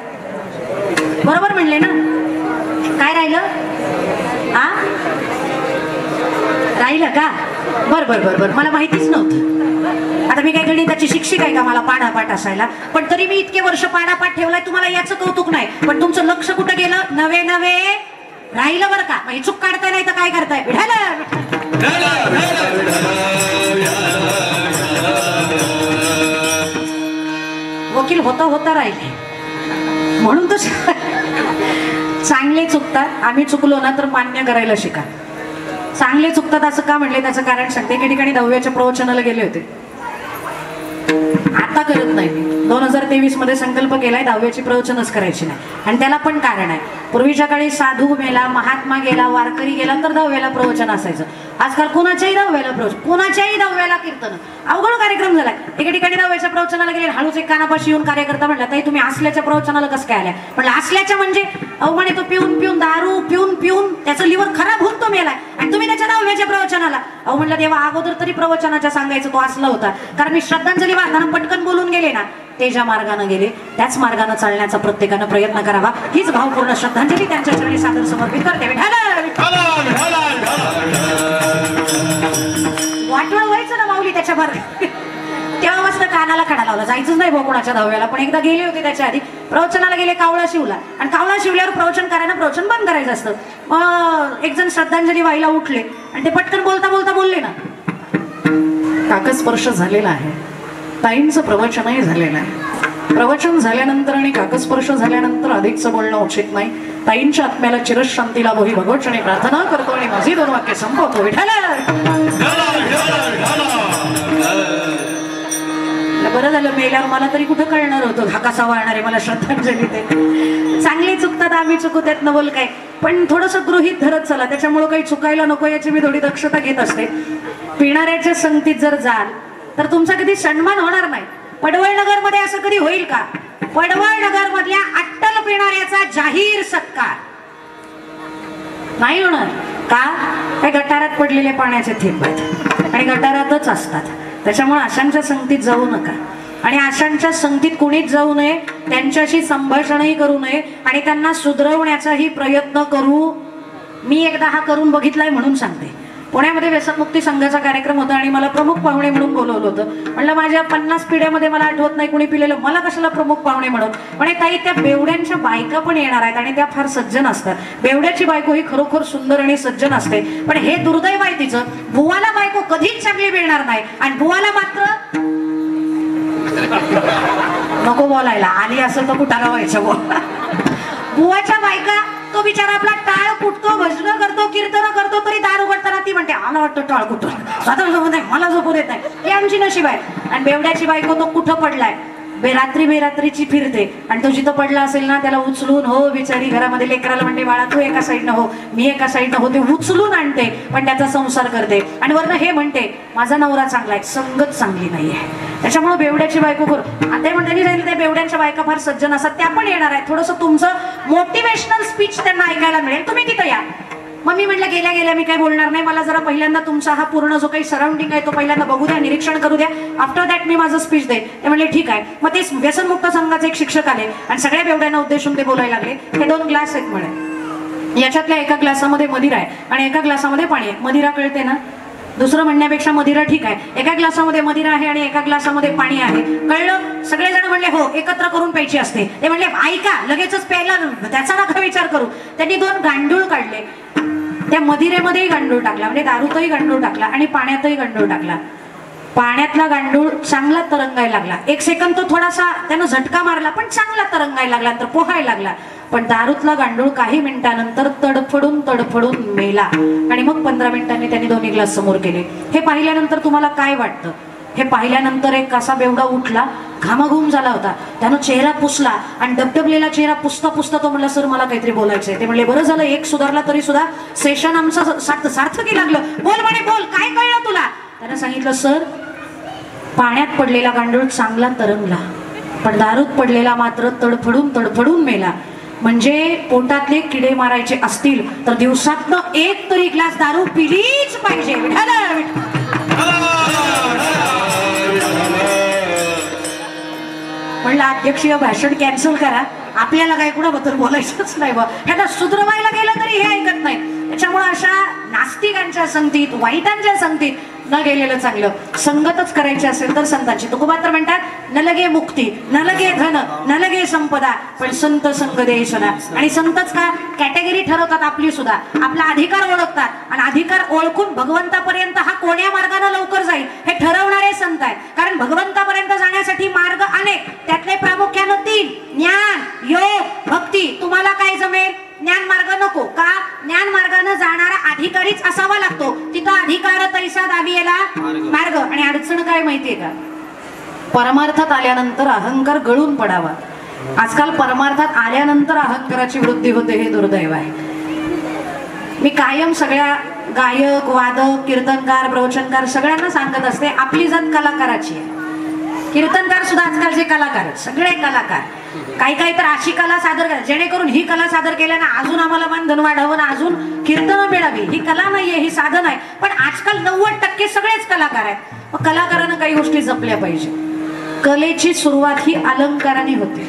बरोबर म्हणले ना? काय राहिलं? आ राहिलं का? बर बर बर बर मला माहितीच नव्हतं. आता मी काय गणिताची शिक्षिका आहे का मला पाढापाठ असायला? पण तरी मी इतके वर्ष पाढापाठ ठेवलाय. तुम्हाला याचं कौतुक नाही, पण तुमचं लक्ष कुठं गेलं? नवे नवे राहिलं बरं का. मग चूक काढताय नाही तर काय करताय? वकील होता होता राहिले म्हणून तर चांगले चुकतात. आम्ही चुकलो ना तर मान्य करायला शिका. चांगले चुकतात असं का म्हणले त्याचं कारण सांगते. एके ठिकाणी 10व्याच्या प्रवचनाला गेले होते. आता करत नाही मी. 2023 मध्ये संकल्प केलाय 10व्याची प्रवचनच करायची नाही. आणि त्याला पण कारण आहे. पूर्वीच्या काळी साधू मेला, महात्मा गेला, वारकरी गेला तर 10व्याला प्रवचन असायचं. आजकाल कोणाच्याही 10व्याला प्रवचन, कोणाच्याही 10व्याला कीर्तन. अवघड कार्यक्रम झालाय. एके ठिकाणी 10व्याच्या प्रवचनाला गेले, हळूच एक कानापाशी येऊन कार्यकर्ता म्हटला, ताई तुम्ही असल्याच्या प्रवचनाला कसं काय आल्या? म्हटलं असल्याच्या म्हणजे अहो म्हणे तो पिऊन पिऊन दारू पिऊन पिऊन त्याचं लिव्हर खराब होऊन तो मेलाय आणि तुम्ही त्याच्या 10व्याच्या प्रवचनाला. अहो म्हटलं तेव्हा अगोदर तरी प्रवचनाच्या सांगायचं तो असला होता. कारण मी श्रद्धांजली वाहताना पटकन बोलून गेले ना, ते ज्या मार्गाने गेले त्याच मार्गाने चालण्याचा प्रत्येकानं प्रयत्न करावा. हीच भावपूर्ण श्रद्धांजली त्यांच्या चरणी सादर समर्पित करते. वाटवळ व्हायचं ना माऊली त्याच्या मार्ग. तेव्हा मस्त कानाला खडा लावला. जायचंच नाही भाऊ कोणाच्या 10व्याला. पण एकदा गेले होते त्याच्या आधी प्रवचनाला गेले कावळा शिवला. आणि कावळा शिवल्यावर प्रवचन करायला प्रवचन बंद करायचं असतं. मग एक जण श्रद्धांजली व्हायला उठले आणि ते पटकन बोलता बोलता बोलले ना, काकस्पर्श झालेला आहे. ताईंचं प्रवचनही झालेलं आहे. प्रवचन झाल्यानंतर आणि काकस्पर्श झाल्यानंतर अधिकचं बोलणं उचित नाही. ताईंच्या आत्म्याला चिरशांती लाभो ही भगवचरणी प्रार्थना करतो आणि माझी 2 वाक्य संपवतो. बरं झालं मेल्यावर मला तरी कुठं कळणार होतं हा कसा वाळणार आहे मला श्रद्धांजली. ते चांगले चुकतात आम्ही चुकू त्यात न बोल काय. पण थोडंसं गृहीत धरत चला. त्याच्यामुळे काही चुकायला नको याची मी थोडी दक्षता घेत असते. पिणाऱ्याच्या संगतीत जर जाल तर तुमचा कधी सन्मान होणार नाही. पडवळ नगर मध्ये असं कधी होईल का? पडवळ नगर मधल्या अट्टल पिणाऱ्याचा जाहीर सत्कार नाही होणार का? हे गटारात पडलेले पाण्याचे थेंब आहेत आणि गटारातच असतात. त्याच्यामुळे अशांच्या संगतीत जाऊ नका. आणि अशांच्या संगतीत कोणीच जाऊ नये. त्यांच्याशी संभाषणही करू नये आणि त्यांना सुधरवण्याचाही प्रयत्न करू. मी एकदा हा करून बघितलाय म्हणून सांगते. पुण्यामध्ये व्यसनमुक्ती संघाचा कार्यक्रम होता आणि मला प्रमुख पाहुणे म्हणून बोलवलं होतं. म्हणलं माझ्या 50 पिढ्यामध्ये मला आठवत नाही कुणी पिलेलं, मला कशाला प्रमुख पाहुणे म्हणून. म्हणे ताई त्या बेवड्यांच्या बायका पण येणार आहेत आणि त्या फार सज्जन असतात. बेवड्याची बायको ही खरोखर सुंदर आणि सज्जन असते, पण हे दुर्दैव आहे तिचं, बुवाला बायको कधीच चांगली मिळणार नाही आणि बुवाला मात्र नको बोलायला, आली असं तर कुठाला व्हायचं बुवाच्या बायका. तो बिचारा आपला टाळ कुटतो, भजन करतो, कीर्तन करतो, तरी दार उघडताना ती म्हणते आला वाटतं टाळ कुठं, स्वतः झोपत नाही, मला झोपू देत नाही. हे आमची नशीब आहे. आणि बेवड्याची बायको तो कुठं पडलाय, बेरात्रीची फिरते आणि तो जिथं पडला असेल ना त्याला उचलून, हो बिचारी घरामध्ये लेकराला म्हणते बाळा तू एका साईडनं हो, मी एका साईडनं हो, ते उचलून आणते पण त्याचा संसार करते. आणि वरनं हे म्हणते माझा नवरा चांगला आहे, संगत चांगली नाहीये. त्याच्यामुळे बेवड्याची बायको करू. आता पण त्यांनी सांगितलं त्या बेवड्यांच्या बायका फार सज्जन असतात, त्या पण येणार आहेत. थोडंसं तुमचं मोटिवेशनल स्पीच त्यांना ऐकायला मिळेल, तुम्ही तिथं या. मग मी म्हटलं गेल्या गेल्या मी काही बोलणार नाही, मला जरा पहिल्यांदा तुमचा हा पूर्ण जो काही सराउंडिंग आहे तो पहिल्यांदा बघू द्या, निरीक्षण करू द्या, आफ्टर दॅट मी माझं स्पीच दे. ते म्हणले ठीक आहे. मग ते व्यसनमुक्त संघाचे एक शिक्षक आले आणि सगळ्या बेवड्यांना उद्देशून ते बोलायला लागले. हे 2 ग्लास आहेत म्हणे, याच्यातल्या एका ग्लासामध्ये मदिरा आहे आणि एका ग्लासामध्ये पाणी आहे. मदिरा कळते ना, दुसरं म्हणण्यापेक्षा मदिरा ठीक आहे. एका ग्लासामध्ये मदिरा आहे आणि एका ग्लासामध्ये पाणी आहे, कळलं. सगळेजण म्हणले हो, एकत्र करून प्यायची असते. ते म्हणले ऐका लगेचच प्यायला, त्याचा नका विचार करू. त्यांनी 2 गांडूळ काढले, त्या मदिरेमध्येही गांडूळ टाकला, म्हणजे दारूतही गांडूळ टाकला आणि पाण्यातही गांडूळ टाकला. पाण्यातला गांडूळ चांगला तरंगायला लागला, 1 सेकंद तो थोडासा त्यानं झटका मारला पण चांगला तरंगायला लागला, तर पोहायला लागला. पण दारूतला गांडूळ काही मिनिटानंतर तडफडून मेला. आणि मग 15 मिनिटांनी त्यांनी 2 ग्लास समोर केले. हे पाहिल्यानंतर तुम्हाला काय वाटतं? हे पाहिल्यानंतर एक कसा बेवडा उठला, घामाघूम झाला होता, त्यानं चेहरा पुसला आणि डबडबलेला चेहरा पुसता तो म्हणला सर मला काहीतरी बोलायचंय. ते म्हणले बरं झालं एक सुधारला तरी सुद्धा सेशन आमचं सार्थकी लागलं. बोल म्हणे, बोल काय कळलं तुला? त्यानं सांगितलं सर पाण्यात पडलेला गांडूळ चांगला तरंगला, पण दारूत पडलेला मात्र तडफडून मेला. म्हणजे पोटातले किडे मारायचे असतील तर दिवसातनं 1 तरी ग्लास दारू पिलीच पाहिजे. म्हणलं अध्यक्षीय भाषण कॅन्सल करा, आपल्याला काय कुणाबद्दल बोलायचंच नाही बा. ह्याला सुधरवायला गेलं तरी हे ऐकत नाही. त्याच्यामुळे अशा नास्तिकांच्या संगतीत, वाईटांच्या संगतीत न गेलेलं चांगलं. संगतच करायची असेल तर संतांची. तुकोबा तर म्हणतात न लगे मुक्ती, न लगे धन, न लगे संपदा, पण संत संग देशना. आणि संतच का कॅटेगरी ठरवतात आपली सुद्धा, आपला अधिकार ओळखतात आणि अधिकार ओळखून भगवंतापर्यंत हा कोण्या मार्गाने लवकर जाईल हे ठरवणारे संत आहेत. कारण भगवंतापर्यंत जाण्यासाठी मार्ग अनेक, त्यातले प्रामुख्यानं 3: ज्ञान, योग, भक्ती. तुम्हाला काय जमेल? ज्ञान मार्ग नको का? ज्ञान मार्गाने जाणारा अधिकारीच असावा लागतो. तिथं अधिकार तैसा दावियेला मार्ग. आणि अडचण काय माहितीये का? परमार्थात आल्यानंतर अहंकार गळून पडावा. आजकाल परमार्थात आल्यानंतर अहंकाराची वृद्धी होते, हे दुर्दैव आहे. मी कायम सगळ्या गायक, वादक, कीर्तनकार, प्रवचनकार सगळ्यांना सांगत असते आपली जात कलाकाराची आहे. कीर्तनकार सुद्धा आजकालचे कलाकार, सगळे कलाकार. काही तर अशी कला सादर करा जेणेकरून ही कला सादर केल्यानं अजून आम्हाला मानधन वाढावं ना अजून कीर्तन मिळावी. ही कला नाहीये, ही साधन आहे. पण आजकाल 90% सगळेच कलाकार आहेत. मग कलाकारानं काही गोष्टी जपल्या पाहिजे. कलेची सुरुवात ही अलंकाराने होते.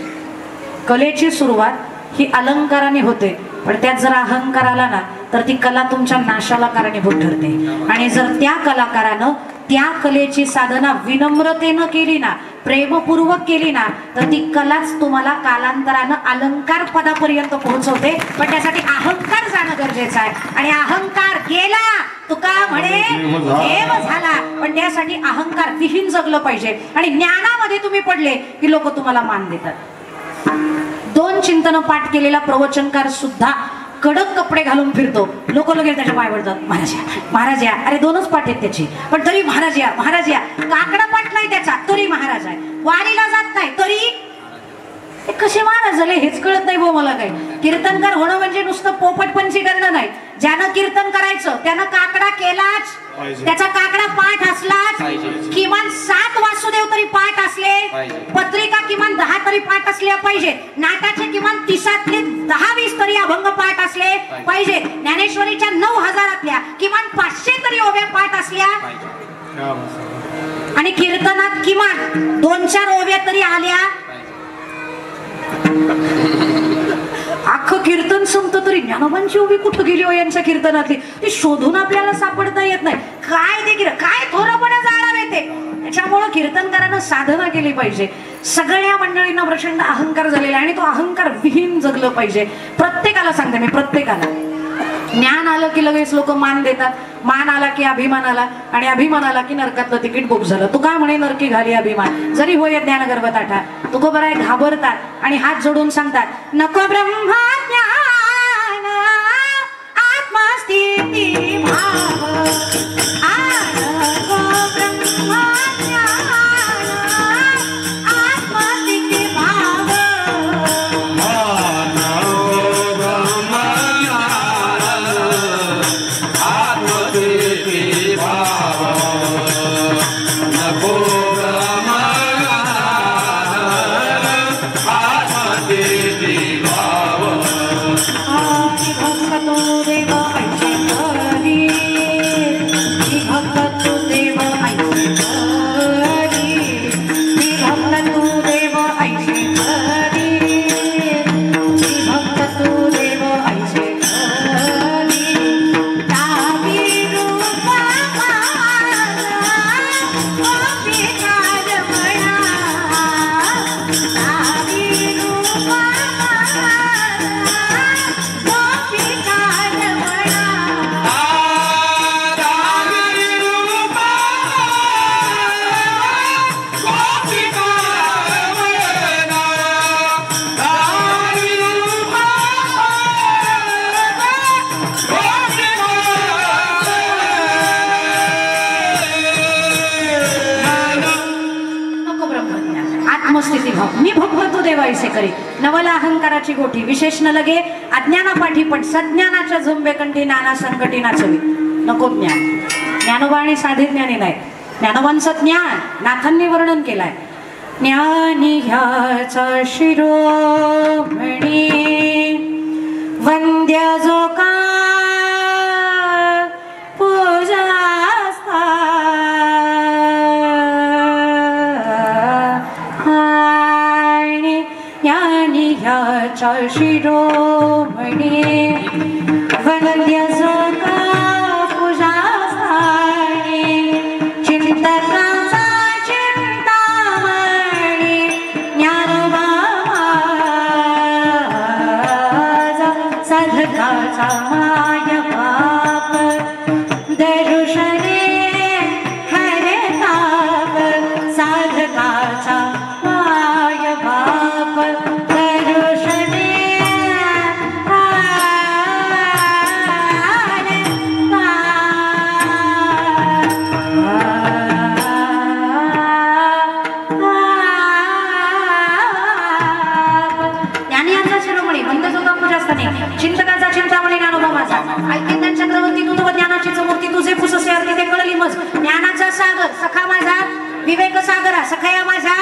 कलेची सुरुवात ही अलंकाराने होते, पण त्यात जर अहंकार आला ना तर ती कला तुमच्या नाशाला कारणीभूत ठरते. आणि जर त्या कलाकारानं त्या कलेची साधना विनम्रतेनं केली ना, प्रेमपूर्वक केली ना, तर ती कलाच तुम्हाला कालांतरानं अलंकार पदापर्यंत पोहोचवते. पण त्यासाठी अहंकार जाणं गरजेचं आहे. आणि अहंकार गेला तुका म्हणे देव झाला. पण त्यासाठी अहंकार विहीन जगलं पाहिजे. आणि ज्ञानामध्ये तुम्ही पडले की लोक तुम्हाला मान देतात. 2 चिंतन पाठ केलेला प्रवचनकार सुद्धा कडक कपडे घालून फिरतो, लोक लगेच त्याच्या पाय पडतात. महाराज या, महाराज या. अरे 2च पाठ आहेत त्याची, पण तरी महाराज या, महाराज या. काकडा पाठ नाही त्याचा, तरी महाराज आहे. वारीला जात नाही तरी कसे महाराज झाले हेच कळत नाही. मला काही कीर्तनकार होणं म्हणजे नुसतं पोपटपंची करणं नाही. ज्यानं कीर्तन करायचं त्यानं काकडा केलाच, त्याचा काकडा पाठ असलाच, किमान 7 वासुदेव तरी पाठ असले, पत्रिका किमान 10 तरी पाठ असल्या पाहिजे, नाटाचे किमान 30तले 10-20 तरी अभंग पाठ असले पाहिजे, ज्ञानेश्वरीच्या 9000तल्या किमान 500 तरी ओव्या पाठ असल्या, आणि कीर्तनात किमान 2-4 ओव्या तरी आल्या. अख्खं कीर्तन संपतं तरी ज्ञानोबांची उभी कुठं गेली हो यांच्या कीर्तनातली, ती शोधून आपल्याला सापडता येत नाही. काय ते काय थोरपणा जाणार आहे ते. त्याच्यामुळं कीर्तनकारानं साधना केली पाहिजे. सगळ्या मंडळींना प्रचंड अहंकार झालेला आहे आणि तो अहंकार विहीन जगलं पाहिजे. प्रत्येकाला सांगते मी, प्रत्येकाला. ज्ञान आलं की लगेच लोक मान देतात, मान आला की अभिमान आला, आणि अभिमान आला की नरकातलं तिकीट बुक झालं. तू काय म्हणे नरकी घाली अभिमान, जरी होय ज्ञान गर्भताठा. तुको बराय घाबरतात आणि हात जोडून सांगतात नको ब्रह्मा ज्ञान आत्मस्थिती भाव. मी भगवतो देवायसे करी नवला अहंकाराची गोठी विशेष न लगे अज्ञाना पाठी पण सज्ञानाच्या झुंबेकंठी नाना संकटी नाचवी. नको ज्ञान. ज्ञानोबा आणि साधे ज्ञानी नाही, ज्ञानोबांचं ज्ञान नाथांनी वर्णन केलंय. ज्ञानी ह्याचा शिरोमणी वंद्य जो का पूजा ह्याच्या शिरोमणी वंद्य जो का पूजा स्थानी चिंतकाचा चिंतामणी ज्ञानोबा माझा साधकाचा माय बाप दर्शने हरे ताप साधकाचा माय बाप चिंतकाचा चिंतामणी ज्ञानोबा माझा. ऐकिंदन चक्रवर्ती तू ज्ञानाची मूर्ती तुझे पुससे अर्थी ते कळली मज. ज्ञानाचा सागर सखा माझा विवेक सागरा सखया माझा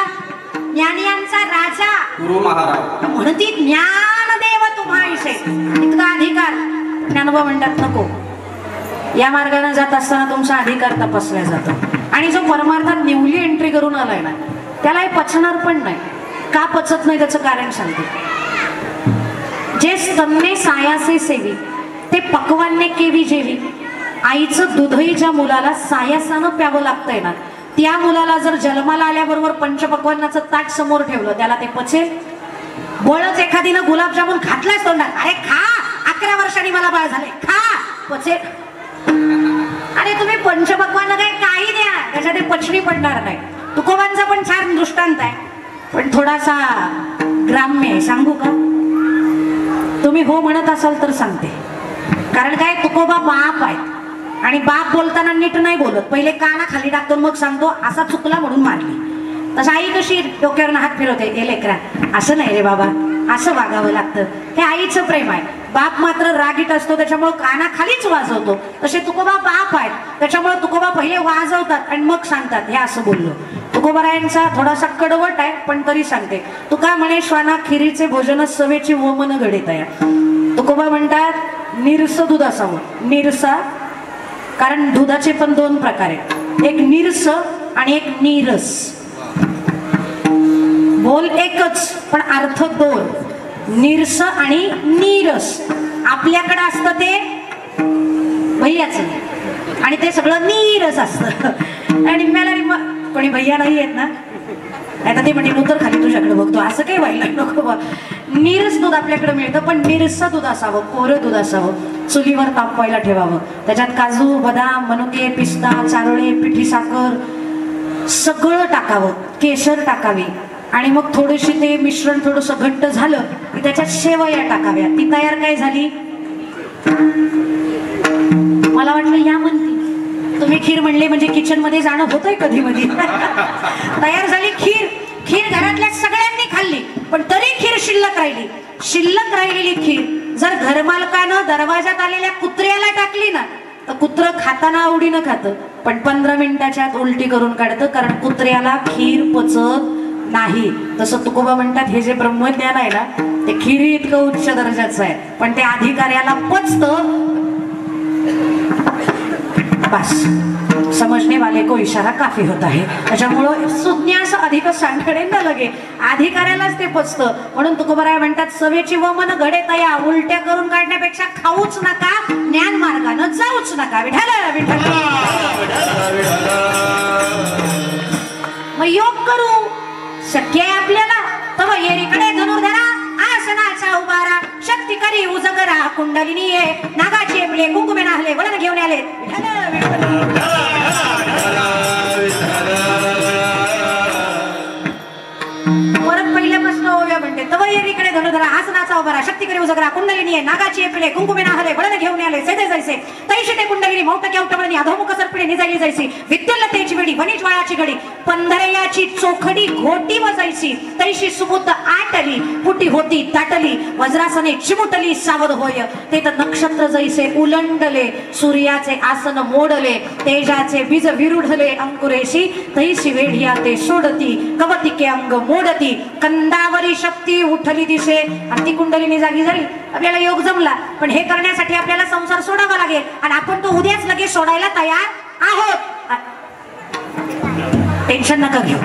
ज्ञानियांचा राजा गुरु महाराज म्हणती ज्ञानदेव तुम्हाईसे इतका अधिकार. ज्ञानोबा म्हणतात नको, या मार्गाने जात असताना तुमचा अधिकार तपासला जातो. आणि जो परमार्थात न्यूली एंट्री करून आलाय ना त्याला हे पचणार पण नाही. का पचत नाही त्याचं कारण सांगते. जे स्तन्ने सायासे सेवी ते पक्वान्ने केवी जेवी. आईचं दूधही ज्या मुलाला सायासानं प्यावं लागतंय ना त्या मुलाला जर जन्माला आल्याबरोबर पंचपक्वान्नाचं ताट समोर ठेवलं त्याला ते पचेल. बोळच एखादीनं गुलाबजामुन घातलाच तोंडात, अरे खा, 11 वर्षांनी मला बाळ झाले, खा, पचेल. आणि तुम्ही पंचपक्वान्न काही द्या त्याच्यात ते पचनी पडणार नाही. तुकोबांचा पण छान दृष्टांत आहे पण थोडासा ग्राम्य आहे. सांगू का? तुम्ही हो म्हणत असाल तर सांगते. कारण काय, तुकोबा बाप आहे आणि बाप बोलताना नीट नाही बोलत, पहिले काना खाली टाकतो मग सांगतो असा चुकला म्हणून मारली. तसं आई कशी डोक्यावरून हात फिरवते, ए लेकरा असं नाही रे बाबा, असं वागावं लागतं. हे आईचं प्रेम आहे. बाप मात्र रागीट असतो त्याच्यामुळे काना खालीच वाजवतो. तसे तुकोबा बाप आहेत त्याच्यामुळे तुकोबा पहिले वाजवतात आणि मग सांगतात हे असं बोललो. तुकोबारायांचा थोडासा कडवट आहे पण तरी सांगते. तुका म्हणे श्वाना खिरीचे भोजन सवेची वमन घडीत आहे. तुकोबा म्हणतात निरस दूध असावं. निरसा, कारण दुधाचे पण 2 प्रकार आहेत, एक निरस आणि एक नीरस. बोल एकच पण अर्थ 2. नीरस आणि नीरस. आपल्याकडे असतं ते भैयाचं आणि ते सगळं नीरस असतं. आणि मला कोणी भैया नाही आहेत ना, आता ते म्हणजे नूतर खाली तुझ्याकडे बघतो असं काही व्हायला नको बा. नीरस दूध आपल्याकडे मिळतं, पण नीरस दूध असावं, कोरं दूध असावं, चुलीवर तापवायला ठेवावं. त्याच्यात काजू, बदाम, मनुके, पिस्ता, चारोळे, पिठी साखर सगळं टाकावं, केशर टाकावी आणि मग थोडीशी ते मिश्रण थोडंसं घट्ट झालं की त्याच्यात शेवया टाकाव्या. ती तयार काय झाली? मला वाटलं या म्हणती तुम्ही खीर म्हणले म्हणजे किचन मध्ये जाणं होतंय कधी मधी. तयार झाली खीर. खीर घरातल्या सगळ्यांनी खाल्ली, पण तरी खीर शिल्लक राहिली. शिल्लक राहिलेली खीर जर घरमालकानं दरवाजात आलेल्या कुत्र्याला टाकली ना, तर कुत्रं खाताना आवडीनं खातं, पण 15 मिनिटाच्या आत उलटी करून काढतं, कारण कुत्र्याला खीर पचत नाही. तसं तुकोबा म्हणतात हे जे ब्रह्मज्ञान आहे ना, ते खीरी इतकं उच्च दर्जाचं आहे, पण ते अधिकाऱ्याला पचतं. बस समझने वाले को इशारा काफी होता है. त्याच्यामुळं सुज्ञास अधिक सांगणे न लगे, अधिकाऱ्यालाच ते पचतं. म्हणून तुकोबराय म्हणतात सवेची व मन घडे तया, उलट्या करून काढण्यापेक्षा खाऊच नका, ज्ञान मार्गानं जाऊच नका. विठ्ठल विठ्ठल. मग योग करू शक्य आहे आपल्याला, तव येरीकडे धनुर्धरा, आसनाचा उभारा, शक्ती करी उजगरा, कुंडलिनी ये, नागाचे आपले कुंकुमे नाहले, वळण घेऊन आले. परत पहिल्यापासून ओव्या म्हणते, तव येरीकडे धनुर्धरा, आसनाचा उभारा, शक्ती करी उजगरा, कुंडलिनी ये, नागाचे आपले कुंकुमे नाहले, वळण घेऊन आले. सेदे जैसे तैशी ते कुंडलिनी मौटक्या उठवणी, अधोमुख सरपणे निजायली जैसी, विद्युल्लतेची वेडी, वनिज वाळाची घडी, पंधरयाची चोखडी घोटी वजायची, तैशी सुबुद्ध आटली, पुटी होती ताटली, वज्रासने चिमुटली सावध होय. ते तर नक्षत्र जैसे उलंडले, सूर्याचे आसन मोडले, तेजाचे बीज विरुढले अंकुरेशी, तैशी वेढिया ते सोडती, कवतिके अंग मोडती, कंदावरी शक्ती उठली दिसे. आणि ती कुंडलिनी जागी झाली, आपल्याला योग जमला. पण हे करण्यासाठी आपल्याला संसार सोडावा लागेल, आणि आपण तो उद्याच लगेच सोडायला तयार आहोत. टेन्शन नका घेऊ,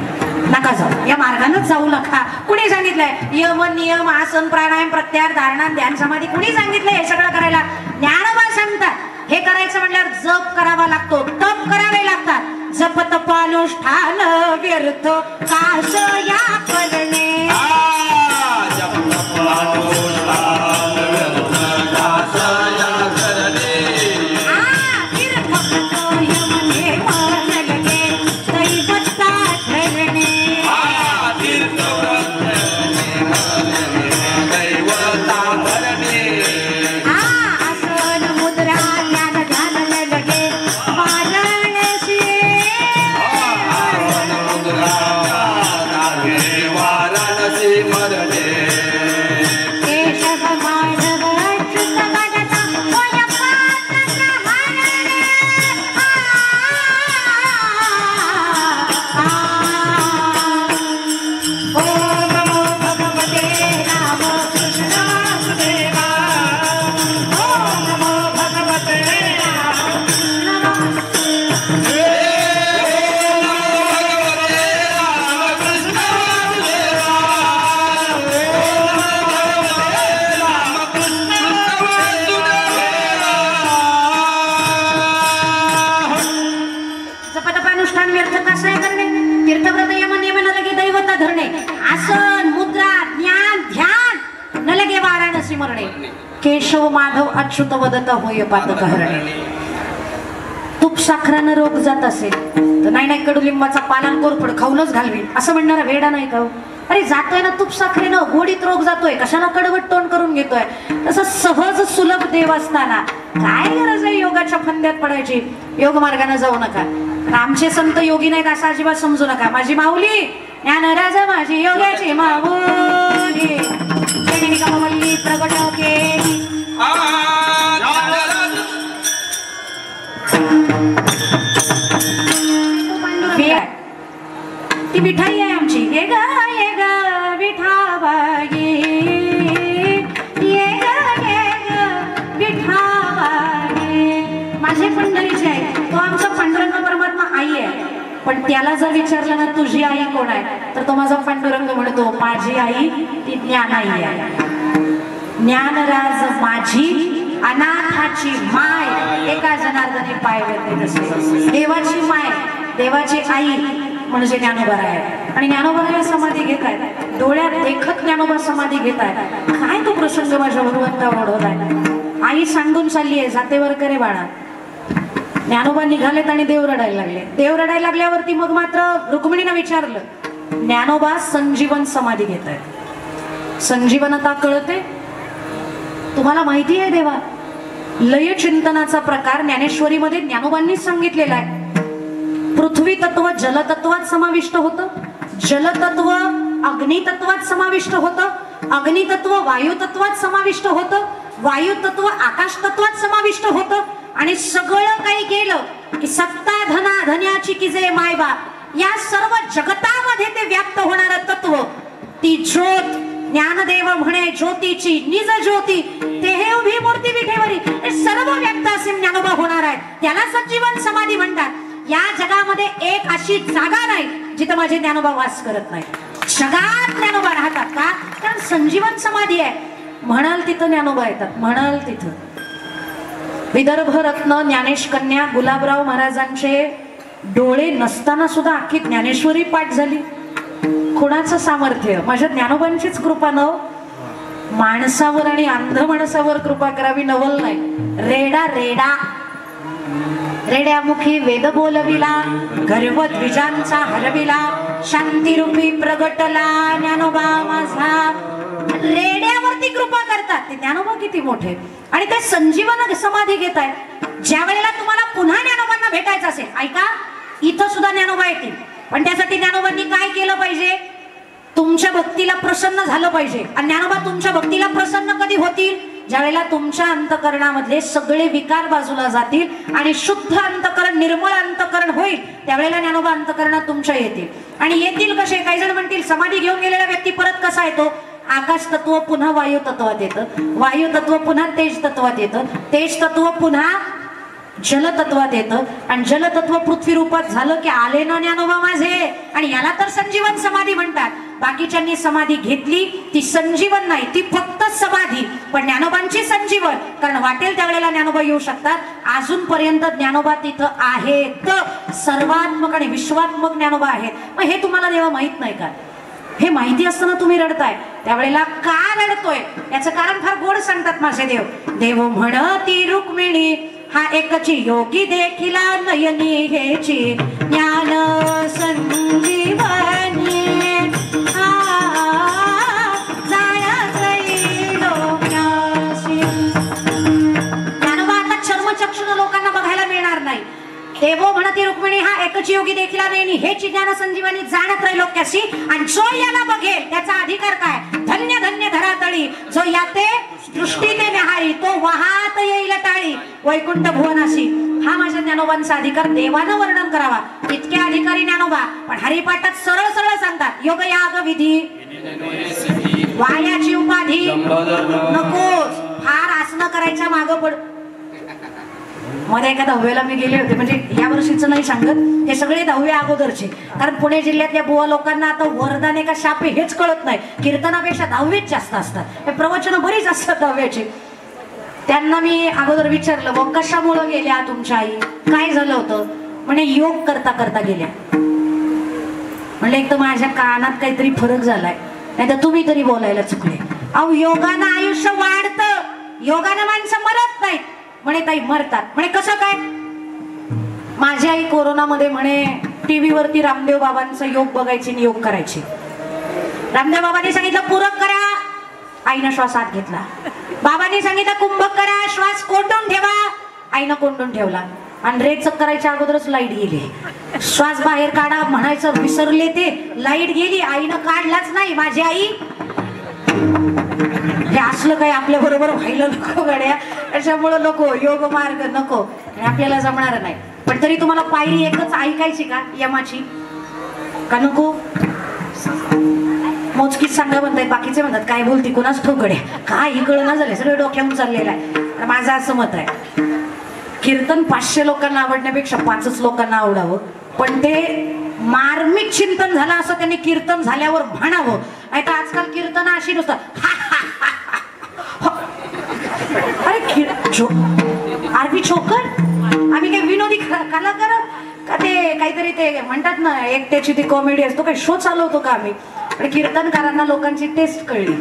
नका जाऊ, या मार्गानच जाऊ नका. कुणी सांगितलंय यम नियम आसन प्राणायाम प्रत्याहार धारणा ध्यान समाधी? कुणी सांगितलंय हे सगळं करायला? ज्ञानोबा सांगतात. हे करायचं म्हणल्यावर जप करावा लागतो, तप करावे लागतात. जप तपानुष्ठान व्यर्थ कास या करणे, केशव माधव अच्युत वदत होय पातक हरणे. तूप साखरानं रोग जात असेल तर नाही कडुलिंबाचा पालन कोरफड खाऊनच घालवी असं म्हणणारा वेडा नाही का? अरे जातोय ना तूप साखरेनं, गोडीत रोग जातोय, कशाला कडवट तोंड करून घेतोय? तसं सहज सुलभ देव असताना काय गरज आहे योगाच्या फंद्यात पडायची? योग मार्गाने जाऊ नका. आमचे संत योगी नाहीत असं अजिबात समजू नका. माझी माऊली ज्ञानराज माझी योगाची माऊली प्रगट केली. ती मिठाई आहे आमची. ये ग विठाबाई, ये ग विठाबाई. माझे पंढरीचे आहे, तो आमचा पांडुरंग परमात्मा आई आहे. पण त्याला जर विचारलं ना तुझी आई कोण आहे, तर तो माझा पांडुरंग म्हणतो माझी आई ती ज्ञानाई आहे. ज्ञानराज माझी अनाथाची माय एका जनार्दनी पाय तसे देवाची माय देवाची आई म्हणजे ज्ञानोबा आहे. आणि ज्ञानोबा समाधी घेत आहेत, डोळ्यात देखत ज्ञानोबा समाधी घेत आहेत. काय तो प्रसंग माझ्या भगवंतावर ओढवत आहे. आई सांगून चालली आहे जातेवर करे बाळा. ज्ञानोबा निघालेत आणि देव रडायला लागले. देव रडायला लागल्यावरती मग मात्र रुक्मिणीनं विचारलं, ज्ञानोबा संजीवन समाधी घेत आहेत, संजीवनता कळते तुम्हाला माहिती आहे देवा? लय चिंतनाचा प्रकार ज्ञानेश्वरीमध्ये ज्ञानोबांनीच सांगितलेला आहे. पृथ्वी तत्व जलतत्वात समाविष्ट होतं, जलतत्व अग्नितत्वात समाविष्ट होतं, अग्नितत्व वायुतत्वात समाविष्ट होतं, वायुतत्व आकाश तत्वात समाविष्ट होतं. आणि सगळं काही केलं की सत्ता धना धन्याची की जे मायबा या सर्व जगतामध्ये ते व्याप्त होणारं तत्व, ती ज्योत ज्ञानदेव म्हणे ज्योतीची निज ज्योती ते हे उभी मूर्ती विठेवरी हे सर्व व्यक्त असे ज्ञानोबा होणार आहेत. त्याला संजीवन समाधी म्हणतात. या जगामध्ये एक अशी जागा नाही जिथं माझे ज्ञानोबा वास करत नाही. जगात ज्ञानोबा राहतात का? कारण संजीवन समाधी आहे. म्हणाल तिथं ज्ञानोबा येतात, म्हणाल तिथं. विदर्भ रत्न ज्ञानेश कन्या गुलाबराव महाराजांचे डोळे नसताना सुद्धा अख्खी ज्ञानेश्वरी पाठ झाली. कुणाचं सामर्थ्य? माझ्या ज्ञानोबांचीच कृपा न. माणसावर आणि अंध माणसावर कृपा करावी नवल नाही. रेडा रेडा रेड्यामुखी वेद बोलविला, गर्व द्विजांचा हरविला, शांतिरूपी प्रगटला ज्ञानोबा माझा. रेड्यावरती कृपा करतात ते ज्ञानोबा किती मोठे. आणि ते संजीवन समाधी घेत आहेत. ज्या वेळेला तुम्हाला पुन्हा ज्ञानोबांना भेटायचं असेल, ऐका इथं सुद्धा ज्ञानोबा येतील, पण त्यासाठी ज्ञानोबांनी काय केलं पाहिजे? तुमच्या भक्तीला प्रसन्न झालं पाहिजे. आणि ज्ञानोबा तुमच्या भक्तीला प्रसन्न कधी होतील? ज्या वेळेला तुमच्या अंतकरणामधले सगळे विकार बाजूला जातील आणि शुद्ध अंतकरण निर्मळ अंतकरण होईल. त्यावेळेला ज्ञानोबा अंतकरणात तुमच्या येतील. आणि येतील कसे? काही जण म्हणतील समाधी घेऊन गेलेला व्यक्ती परत कसा येतो? आकाश तत्व पुन्हा वायू तत्वात येतं, वायू तत्व पुन्हा तेज तत्वात येतं, तेज तत्व पुन्हा जलतत्वात येतं, आणि जलतत्व पृथ्वी रूपात झालं की आले ना ज्ञानोबा माझे. आणि याला तर संजीवन समाधी म्हणतात. बाकीच्यांनी समाधी घेतली ती संजीवन नाही, ती फक्त समाधी. पण ज्ञानोबांची संजीवन, कारण वाटेल त्यावेळेला ज्ञानोबा येऊ शकतात. अजूनपर्यंत ज्ञानोबा तिथं आहेत. सर्वात्मक आणि विश्वात्मक ज्ञानोबा आहेत. मग हे तुम्हाला देवा माहित नाही का? हे माहिती असताना तुम्ही रडताय. त्यावेळेला का रडतोय याचं कारण फार गोड सांगतात माझे देव. देव म्हणती रुक्मिणी हा एकची योगी देखिला नयनी हेची ज्ञान संजीवनी ज्ञानोबा आता चर्मचक्षुन लोकांना बघायला मिळणार नाही. देवो म्हणती रुक्मिणी हा एकच योगी देखिला नयनी हेची ज्ञान संजीवनी जाणत त्रैलोक्याशी. आणि जो याला बघेल त्याचा अधिकार काय? धन्य धन्य धरातळी. जो याते दृष्टीने न्याहारी तो वाहात येईल टाळी वैकुंठ भुवनाशी. हा माझ्या ज्ञानोबांचा अधिकार देवानं वर्णन करावा. इतके अधिकारी ज्ञानोबा. पण हरिपाठात सरळ सरळ सांगतात योग याग विधी वायाची उपाधी नकोच. फार आसनं करायच्या मागं पड. मध्ये एका 10वीला मी गेले होते, म्हणजे या वर्षीचं नाही सांगत, हे सगळे 10वी अगोदरचे. कारण पुणे जिल्ह्यातल्या बुवा लोकांना आता वरदान का शाप हेच कळत नाही. कीर्तनापेक्षा 10वीच जास्त असतात. हे प्रवचन बरीच असतात 10व्याचे. त्यांना मी अगोदर विचारलं व कशामुळं गेल्या तुमच्या आई, काय झालं होतं? म्हणे योग करता करता गेल्या. म्हणलं एक तर माझ्या कानात काहीतरी फरक झालाय, नाही तर तुम्ही तरी बोलायला चुकले. अहो योगानं आयुष्य वाढतं, योगानं माणसं मरत नाहीत. म्हणे ताई मरतात. म्हणे कसं काय? माझी आई कोरोनामध्ये म्हणे टीव्ही वरती रामदेव बाबांचा योग बघायची आणि योग करायची. रामदेव बाबांनी सांगितलं पूरक करा, आईनं श्वास आत घेतला. बाबांनी सांगितलं कुंभक करा, श्वास कोंडून ठेवा, आईनं कोंडून ठेवला. आणि रेचक करायच्या अगोदरच लाईट गेली. श्वास बाहेर काढा म्हणायचं विसरले ते, लाईट गेली, आईनं काढलाच नाही. माझी आई हे असलं काही आपल्या बरोबर व्हायला नको गड्या. त्याच्यामुळं नको योग मार्ग नको, आपल्याला जमणार नाही. पण तरी तुम्हाला पायरी एकच ऐकायची का यमाची का नको? मोजकीच सांगा म्हणतायत, बाकीचे म्हणतात काय बोलती कोणाच ठोकड्या, काय ही कळना झाले, सगळं डोक्यावरून चाललेलं आहे. माझं असं मत आहे कीर्तन 500 लोकांना आवडण्यापेक्षा 5च लोकांना आवडावं. पण ते मार्मिक चिंतन झालं असं त्यांनी कीर्तन झाल्यावर म्हणावं. नाही तर आजकाल कीर्तन अशी नुसतं आरबी छोकर आम्ही काही विनोदी कलाकार का ते काहीतरी ते म्हणतात ना एक त्याची ती कॉमेडी असतो काही शो चालवतो का आम्ही. आणि कीर्तनकारांना लोकांची टेस्ट कळली.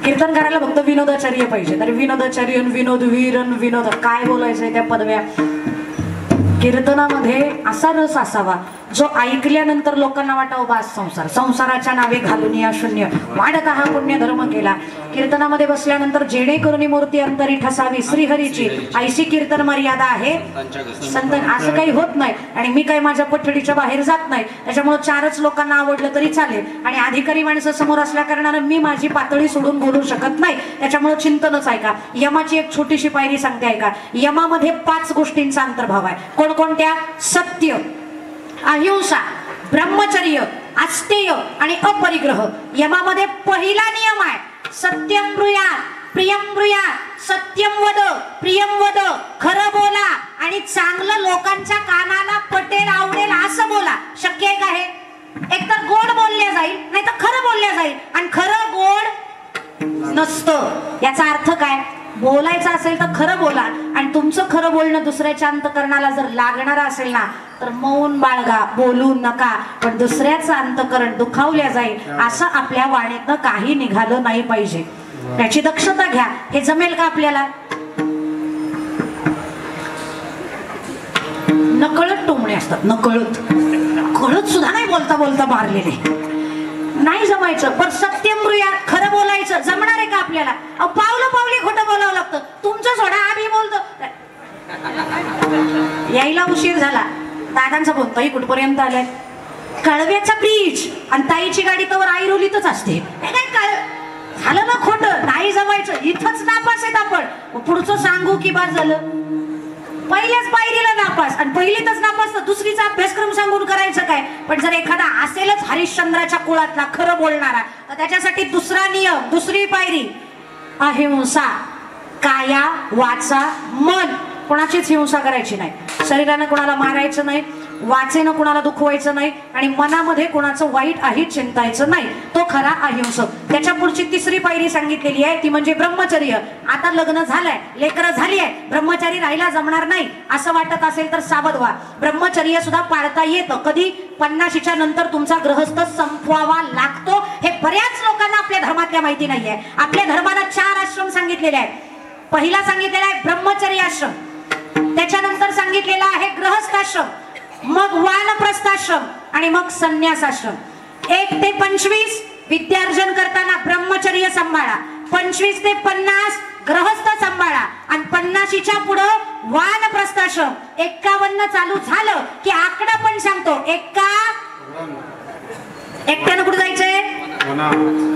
कीर्तनकाराला फक्त विनोदाचार्य पाहिजे. तर विनोदाचार्य विनोदवीरन विनोद काय बोलायचंय त्या पदव्या. कीर्तनामध्ये असा रस असावा जो ऐकल्यानंतर लोकांना वाटावं बास संसार संसाराच्या नावे घालून या शून्य वाढत हा पुण्य धर्म केला. कीर्तनामध्ये बसल्यानंतर जेणेकरून मूर्ती अंतरी ठसावी श्रीहरीची ऐशी कीर्तन मर्यादा आहे. संत असं काही होत नाही. आणि मी काही माझ्या पठडीच्या बाहेर जात नाही. त्याच्यामुळे 4च लोकांना आवडलं तरी चालेल. आणि अधिकारी माणसं समोर असल्या कारणानं मी माझी पातळी सोडून बोलू शकत नाही. त्याच्यामुळे चिंतनच ऐका. यमाची एक छोटीशी पायरी सांगते ऐका. यमामध्ये 5 गोष्टींचा अंतर्भाव आहे. कोणकोणत्या? सत्य, अहिंसा, ब्रह्मचर्य, आस्तेय आणि अपरिग्रह. यमामध्ये पहिला नियम आहे सत्यम ब्रूयात प्रियम ब्रूयात. सत्यम वद प्रियम वद. खरं बोला आणि चांगलं लोकांच्या कानाला पटेल आवडेल असं बोला. शक्य आहे का हे? एकतर गोड बोलल्या जाईल नाही तर खरं बोलल्या जाईल. आणि खरं गोड नसतं. याचा अर्थ काय? बोलायचं असेल तर खरं बोला. आणि तुमचं खरं बोलणं दुसऱ्याच्या अंतकरणाला जर लागणार असेल ना तर मौन बाळगा, बोलू नका. पण दुसऱ्याचं अंतकरण दुखावल्या जाईल असं आपल्या वाणीतनं काही निघालं नाही पाहिजे. त्याची दक्षता घ्या. हे जमेल का आपल्याला? नकळत टोमणे असतात. नकळत कळत सुद्धा नाही बोलता बोलता मारलेले. नाही जमायचं. पण सत्यम ब्रूयात खरं बोलायचं जमणार आहे का आपल्याला? पावलं पावली खोटं बोलावं लागतं. तुमचं सोडा आम्ही बोलतो. यायला उशीर झाला. दादांचा फोन ताई कुठपर्यंत आलाय? कळव्याचा ब्रिज आणि ताईची गाडी तर आईरोलीतच असते. काय झालं ना खोटं? नाही जमायचं. इथंच नापास आहेत आपण. पुढचं सांगू की बाद झालं? पहिल्याच पायरीला नापास. आणि पहिलीतच नापास तर दुसरीचा अभ्यासक्रम सांगून करायचं काय? पण जर एखादा असेलच हरिश्चंद्राच्या कुळातला खरं बोलणारा तर त्याच्यासाठी दुसरा नियम, दुसरी पायरी अहिंसा. काया वाचा मन. कोणाचीच हिंसा करायची नाही. शरीरानं कोणाला मारायचं नाही. वाचेनं कोणाला दुखवायचं नाही. आणि मनामध्ये कोणाचं वाईट आहे चिंतायचं नाही. तो खरा अहिंसक. त्याच्या पुढची तिसरी पायरी सांगितलेली आहे ती म्हणजे ब्रह्मचर्य. आता लग्न झालंय, लेकरं झाली आहे, ब्रह्मचारी राहायला जमणार नाही असं वाटत असेल तर सावध व्हा. ब्रह्मचर्य सुद्धा पाळता येतं. कधी? 50च्या नंतर तुमचा गृहस्थ संपवावा लागतो. हे बऱ्याच लोकांना आपल्या धर्मातल्या माहिती नाहीये. आपल्या धर्माला 4 आश्रम सांगितलेले आहेत. पहिला सांगितलेला आहे ब्रह्मचर्य आश्रम. त्याच्यानंतर सांगितलेला आहे गृहस्थाश्रम, मग वानप्रस्थाश्रम आणि मग संन्यासाश्रम. 1 ते 25 विद्यार्जन करताना ब्रह्मचर्य सांभाळा. 25 ते 50 गृहस्थ सांभाळा. आणि 50च्या पुढं वानप्रस्थाश्रम. 51 चालू झालं की आकडा पण सांगतो. एकट्यानं कुठे जायचंय?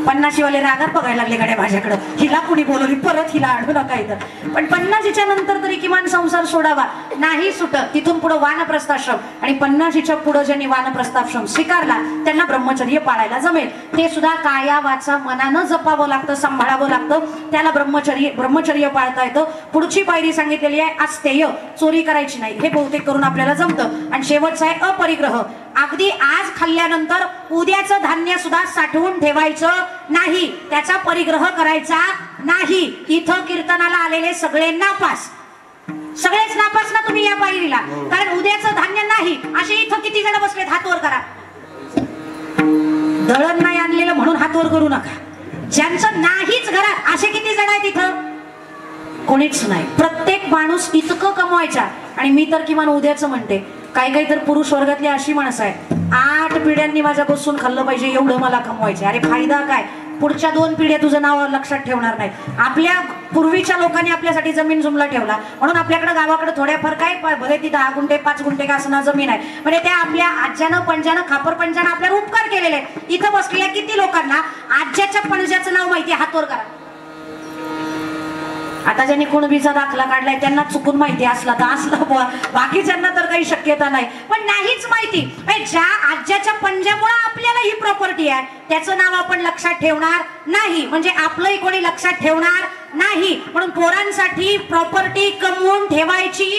50 वाले रागात बघायला लागले गाड्या भाज्याकडं. हिला कुणी बोलवली परत हिला आढू नका इथं. पण 50च्या नंतर तरी किमान संसार सोडावा. नाही सुटत तिथून पुढे वानप्रस्थाश्रम. आणि 50च्या पुढे ज्यांनी वानप्रस्थाश्रम स्वीकारला त्यांना ब्रह्मचर्य पाळायला जमेल. ते सुद्धा काया वाचा मनानं जपावं लागतं, सांभाळावं लागतं. त्याला ब्रह्मचर्य पाळता येतं. पुढची पायरी सांगितलेली आहे आस्तेय. चोरी करायची नाही. हे बहुतेक करून आपल्याला जमतं. आणि शेवटचं आहे अपरिग्रह. अगदी आज खाल्ल्यानंतर उद्याचं धान्य सुद्धा साठवून ठेवायचं नाही. त्याचा परिग्रह करायचा नाही. इथं कीर्तनाला आलेले सगळे नापास. सगळेच नापास ना तुम्ही या पायरीला. कारण उद्याचं धान्य नाही. असे इथं किती जण बसलेत? हात वर करा. दळण नाही आणलेलं म्हणून हात वर करू नका. ज्यांचं नाहीच घरात असे किती जण आहेत इथं? कोणीच नाही. प्रत्येक माणूस इतकं कमवायचा. आणि मी तर किमान उद्याचं म्हणते. काही तर पुरुष वर्गातली अशी माणसं आहेत 8 पिढ्यांनी माझ्या बसून खाल्लं पाहिजे एवढं मला कमवायचे. अरे फायदा काय? पुढच्या 2 पिढ्या तुझं नाव लक्षात ठेवणार नाही. आपल्या पूर्वीच्या लोकांनी आपल्यासाठी जमीन जुमला ठेवला म्हणून आपल्याकडे गावाकडे थोड्याफार काय भले ती 10 गुंठे 5 गुंठे का असं जमीन आहे. म्हणजे त्या आपल्या आज्यानं पंजानं खापर पंजानं आपल्याला उपकार केलेले. इथं बसलेल्या किती लोकांना आज्याच्या पणज्याचं नाव माहिती? हात वर करा. आता ज्यांनी कुणबीचा दाखला काढलाय त्यांना चुकून माहिती असला तर असला. बाकीच्यांना तर काही शक्यता नाही. पण नाहीच माहिती. ज्या आज्याच्या पंजामुळे आपल्याला ही प्रॉपर्टी आहे त्याचं नाव आपण लक्षात ठेवणार नाही. म्हणजे आपलंही कोणी लक्षात ठेवणार नाही. म्हणून पोरांसाठी प्रॉपर्टी कमवून ठेवायची.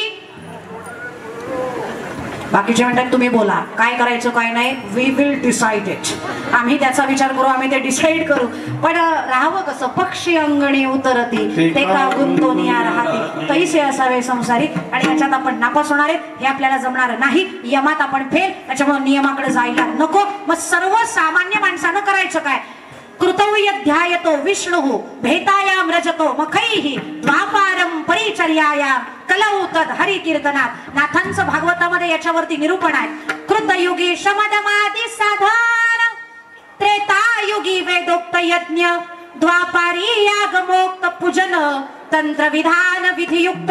बाकीचे म्हणतात तुम्ही बोला काय करायचं काय नाही, वी विल डिसाइड इट, आम्ही त्याचा विचार करू, आम्ही ते डिसाईड करू. पण राहावं कसं, पक्षी अंगणी उतरती ते का गुंतोनिया राहते तैसे असावे संसारी. आणि याच्यात आपण नापास होणार आहे, हे आपल्याला जमणार नाही, यमात आपण फेल. त्याच्यामुळे नियमाकडे जायला नको. मग सर्वसामान्य माणसानं करायचं काय, कृतव्य ध्यायतो विष्णु भेतायाम रजतो मखैहि द्वापारम परिचर्यायाम कलौ तद हरि कीर्तनात. नाथांचं भागवतामध्ये याच्यावरती निरूपण आहे. कृतयुगी शमदमादि साधन, त्रेतायुगी वेदोक्त यज्ञ, द्वापारी यागमोक्त पूजन, तंत्र विधान विधियुक्त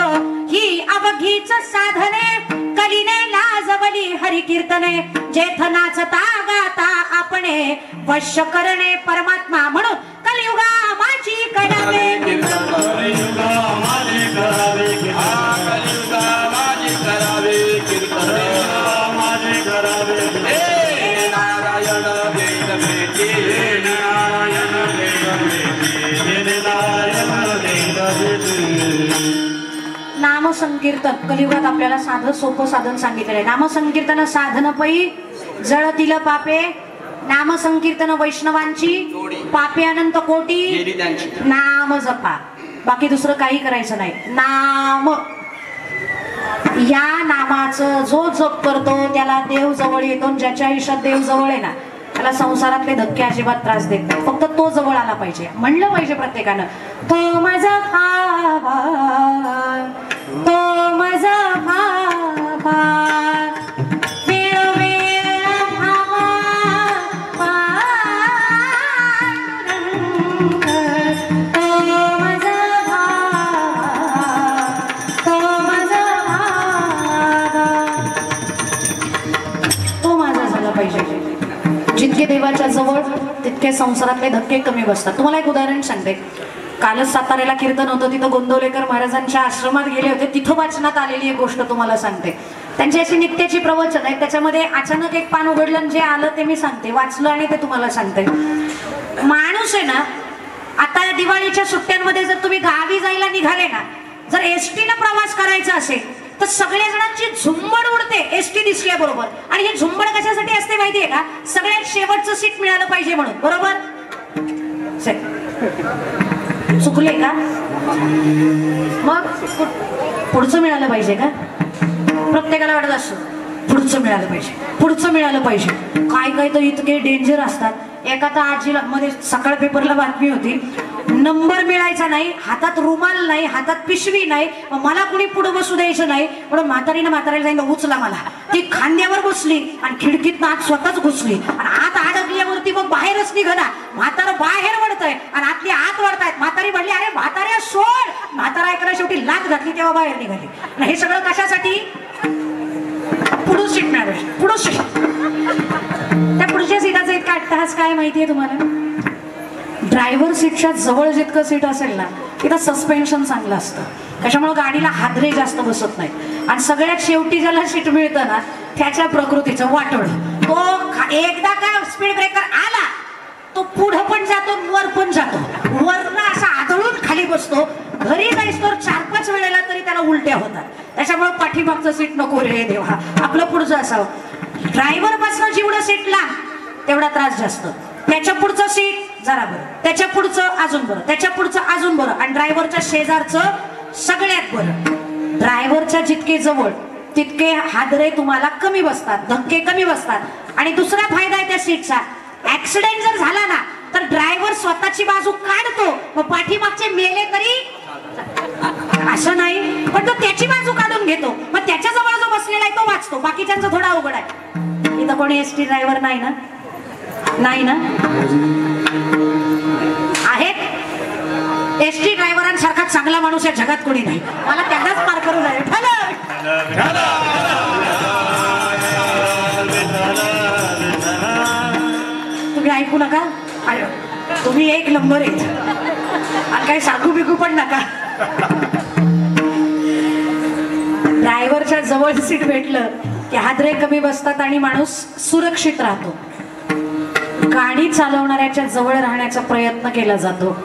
ही अवघीच साधने, कलीने लाजवली हरि कीर्तने, जेथनाचता गाता आपणे वश्य करणे परमात्मा. म्हणून कलियुगा माझी करावे कीर्तन, कलियुगा माझी करावे कीर्तन, कलियुगा माझी करावे कीर्तन, माझी करावे हे नारायण वेद भेटी, हे नारायण वेद भेटी, हे नारायण वेद भेटी. नामसंकीर्तन कलियुगात आपल्याला साधं सोपं साधन सांगितलंय. नामसंकीर्तन साधन पै जळतील पापे, नामसंकीर्तन वैष्णवांची पापे अनंत कोटी, नाम जपा, बाकी दुसरं काही करायचं नाही. नाम, या नामाचं जो जप करतो त्याला देव जवळ येतो. ज्याच्या आयुष्यात देव जवळ आहे ना त्याला संसारातले धक्के अजिबात त्रास देत नाही. फक्त तो जवळ आला पाहिजे, म्हणलं पाहिजे प्रत्येकानं, तो माझा भावा, तो माझा भावा, वेळ वेळ भावा, तो माझा भावा, तो माझा भावा, तो माझा झाला पाहिजे. जितके देवाच्या जवळ तितके संसारातले धक्के कमी बसतात. तुम्हाला एक उदाहरण सांगते. कालच साताऱ्याला कीर्तन होतं, तिथं गोंदवलेकर महाराजांच्या आश्रमात गेले होते, तिथं वाचनात आलेली एक गोष्ट तुम्हाला सांगते. त्यांची अशी नित्याची प्रवचन आहे, त्याच्यामध्ये अचानक एक पान उघडलं, जे आलं ते मी सांगते, वाचलं आणि ते तुम्हाला सांगते. माणूस आहे ना, आता दिवाळीच्या सुट्ट्यांमध्ये जर तुम्ही गावी जायला निघाले ना, जर एसटीनं प्रवास करायचा असेल तर सगळ्या जणांची झुंबड उडते एसटी दिसल्याबरोबर. आणि ही झुंबड कशासाठी असते माहितीये का, सगळ्यात शेवटचं सीट मिळालं पाहिजे म्हणून. बरोबर, चुकले का, मग पुढचं मिळालं पाहिजे का, प्रत्येकाला वाटत असं पुढचं मिळालं पाहिजे, पुढचं मिळालं पाहिजे. काय काय तर इतके डेंजर असतात. एका तर आजीला मध्ये सकाळ पेपरला बातमी होती, नंबर मिळायचा नाही, हातात रुमाल नाही, हातात पिशवी नाही, मला कुणी पुढे बसू द्यायचं नाही म्हणून म्हातारीला सांगितलं उचला मला. ती खांद्यावर बसली आणि खिडकीत आत स्वतःच घुसली आणि आत अडकल्यावरती मग बाहेरच निघाला. म्हातारं बाहेर वळतंय आणि आतली आत वळतायत. म्हातारी म्हणली अरे म्हाताऱ्या सोड. म्हातारा ऐकला, शेवटी लात घातली तेव्हा बाहेर निघाली. आणि हे सगळं कशासाठी, पुढून सीट मिळाली, पुढून सीट. त्या पुढच्या सीटाचा इतका अट्टहास काय माहितीये तुम्हाला, ड्रायव्हर सीटच्या जवळ जितकं सीट असेल ना तिथं सस्पेन्शन चांगलं असतं, त्याच्यामुळे गाडीला हादरे जास्त बसत नाही. आणि सगळ्यात शेवटी ज्याला सीट मिळतं ना त्याच्या प्रकृतीचं वाटोळ. तो एकदा का स्पीड ब्रेकर आला तो पुढं पण जातो, वर पण जातो, वरनं असा आदळून खाली बसतो. घरी जाईस तर 4-5 वेळेला तरी त्याला उलट्या होतात. त्याच्यामुळे पाठीमागचं सीट नको रे देवा, आपलं पुढचं असावं. ड्रायव्हर पासून जेवढं सीट लांब तेवढा त्रास जास्त. त्याच्या पुढचं सीट जरा बरं, त्याच्या पुढचं अजून बरं, त्याच्या पुढचं अजून बरं, आणि ड्रायव्हरच्या शेजारचं सगळ्यात बरं. ड्रायव्हरच्या जितके जवळ तितके हादरे तुम्हाला कमी बसतात, धक्के कमी बसतात. आणि दुसरा फायदा आहे त्या सीटचा, ऍक्सिडेंट जर झाला ना तर ड्रायव्हर स्वतःची बाजू काढतो, मग पाठीमागचे मेले तरी असं नाही, पण तो त्याची बाजू काढून घेतो. मग त्याच्या जवळ जो बसलेला आहे तो वाचतो, बाकीच्यांचं थोडा अवघड आहे. इथं कोणी एसटी ड्रायव्हर नाही ना, नाही ना, आहेत एसटी ड्रायव्हरांसारखा चांगला माणूस या जगात कोणी नाही. मला त्यांनाच पार करू नये. तुम्ही ऐकू नका, तुम्ही एक नंबर आहेत आणि काही सांगू बिकू पण नका. ड्रायव्हरच्या जवळ सीट भेटलं की हादरे कमी बसतात आणि माणूस सुरक्षित राहतो. गाडी चालवणाऱ्याच्या जवळ राहण्याचा प्रयत्न केला जातो,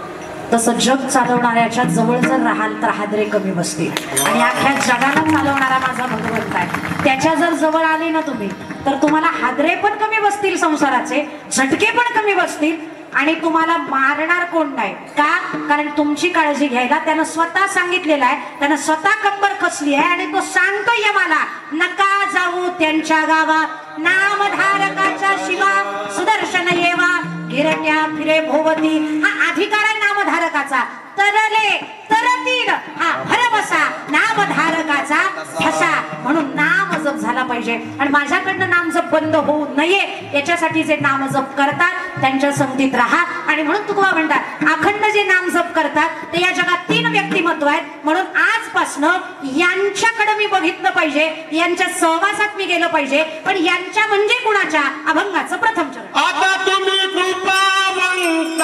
तसं जग चालवणाऱ्याच्या जवळ जर राहाल तर हादरे कमी बसतील. आणि अख्ख्या जगाला चालवणारा माझा भगवंत आहे. त्याच्या जर जवळ आले ना तुम्ही तर तुम्हाला हादरे पण कमी बसतील, संसाराचे झटके पण कमी बसतील आणि तुम्हाला मारणार कोण नाही का? कारण तुमची काळजी घ्यायला त्यानं स्वतः सांगितलेलं आहे, त्यानं स्वतः कंबर कसली आहे आणि तो सांगतोय मला, नका जाऊ त्यांच्या गावा, नामधारकाच्या शिवा सुदर्शन येवा, गिरट्या फिरे भोवती. हा अधिकार आहे नामधारकाचा. तरले तरतील हा भरबसा नामधारकाचा ठसा. म्हणून नाम जप झाला पाहिजे आणि माझ्याकडनं नाम जप बंद होऊ नये याच्यासाठी जे नाम जप करतात त्यांच्या संगतीत राहा. आणि म्हणून तुकोबा म्हणतात अखंड जे नाम जप करतात ते या जगात 3 व्यक्तिमत्व आहेत. म्हणून आजपासनं यांच्याकडे मी बघितलं पाहिजे, यांच्या सहवासात मी गेलं पाहिजे. पण यांच्या म्हणजे कुणाच्या? अभंगाचं प्रथम चरण. आता तुम्ही कृपावंत,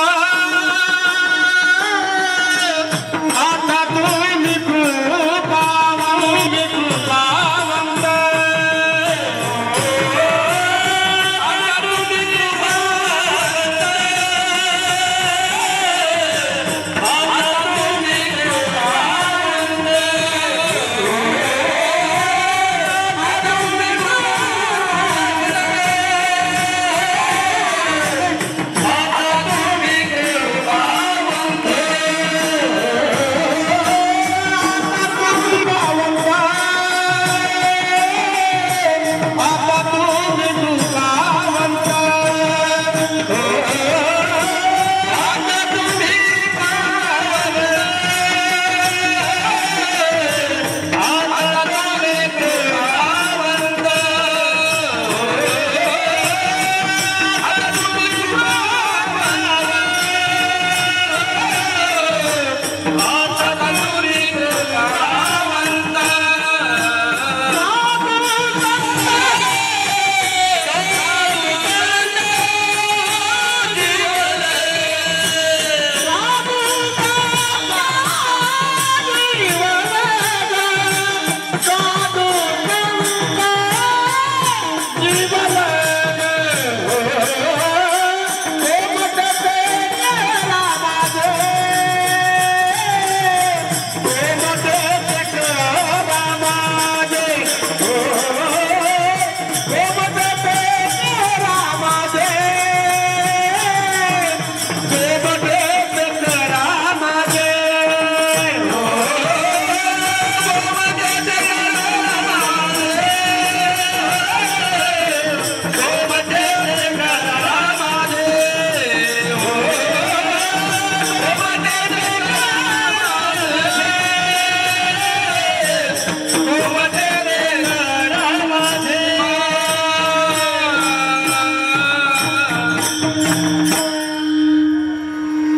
आता तुम्ही कृपावंत, कृपावंत, आता तुम्ही कृपावंत,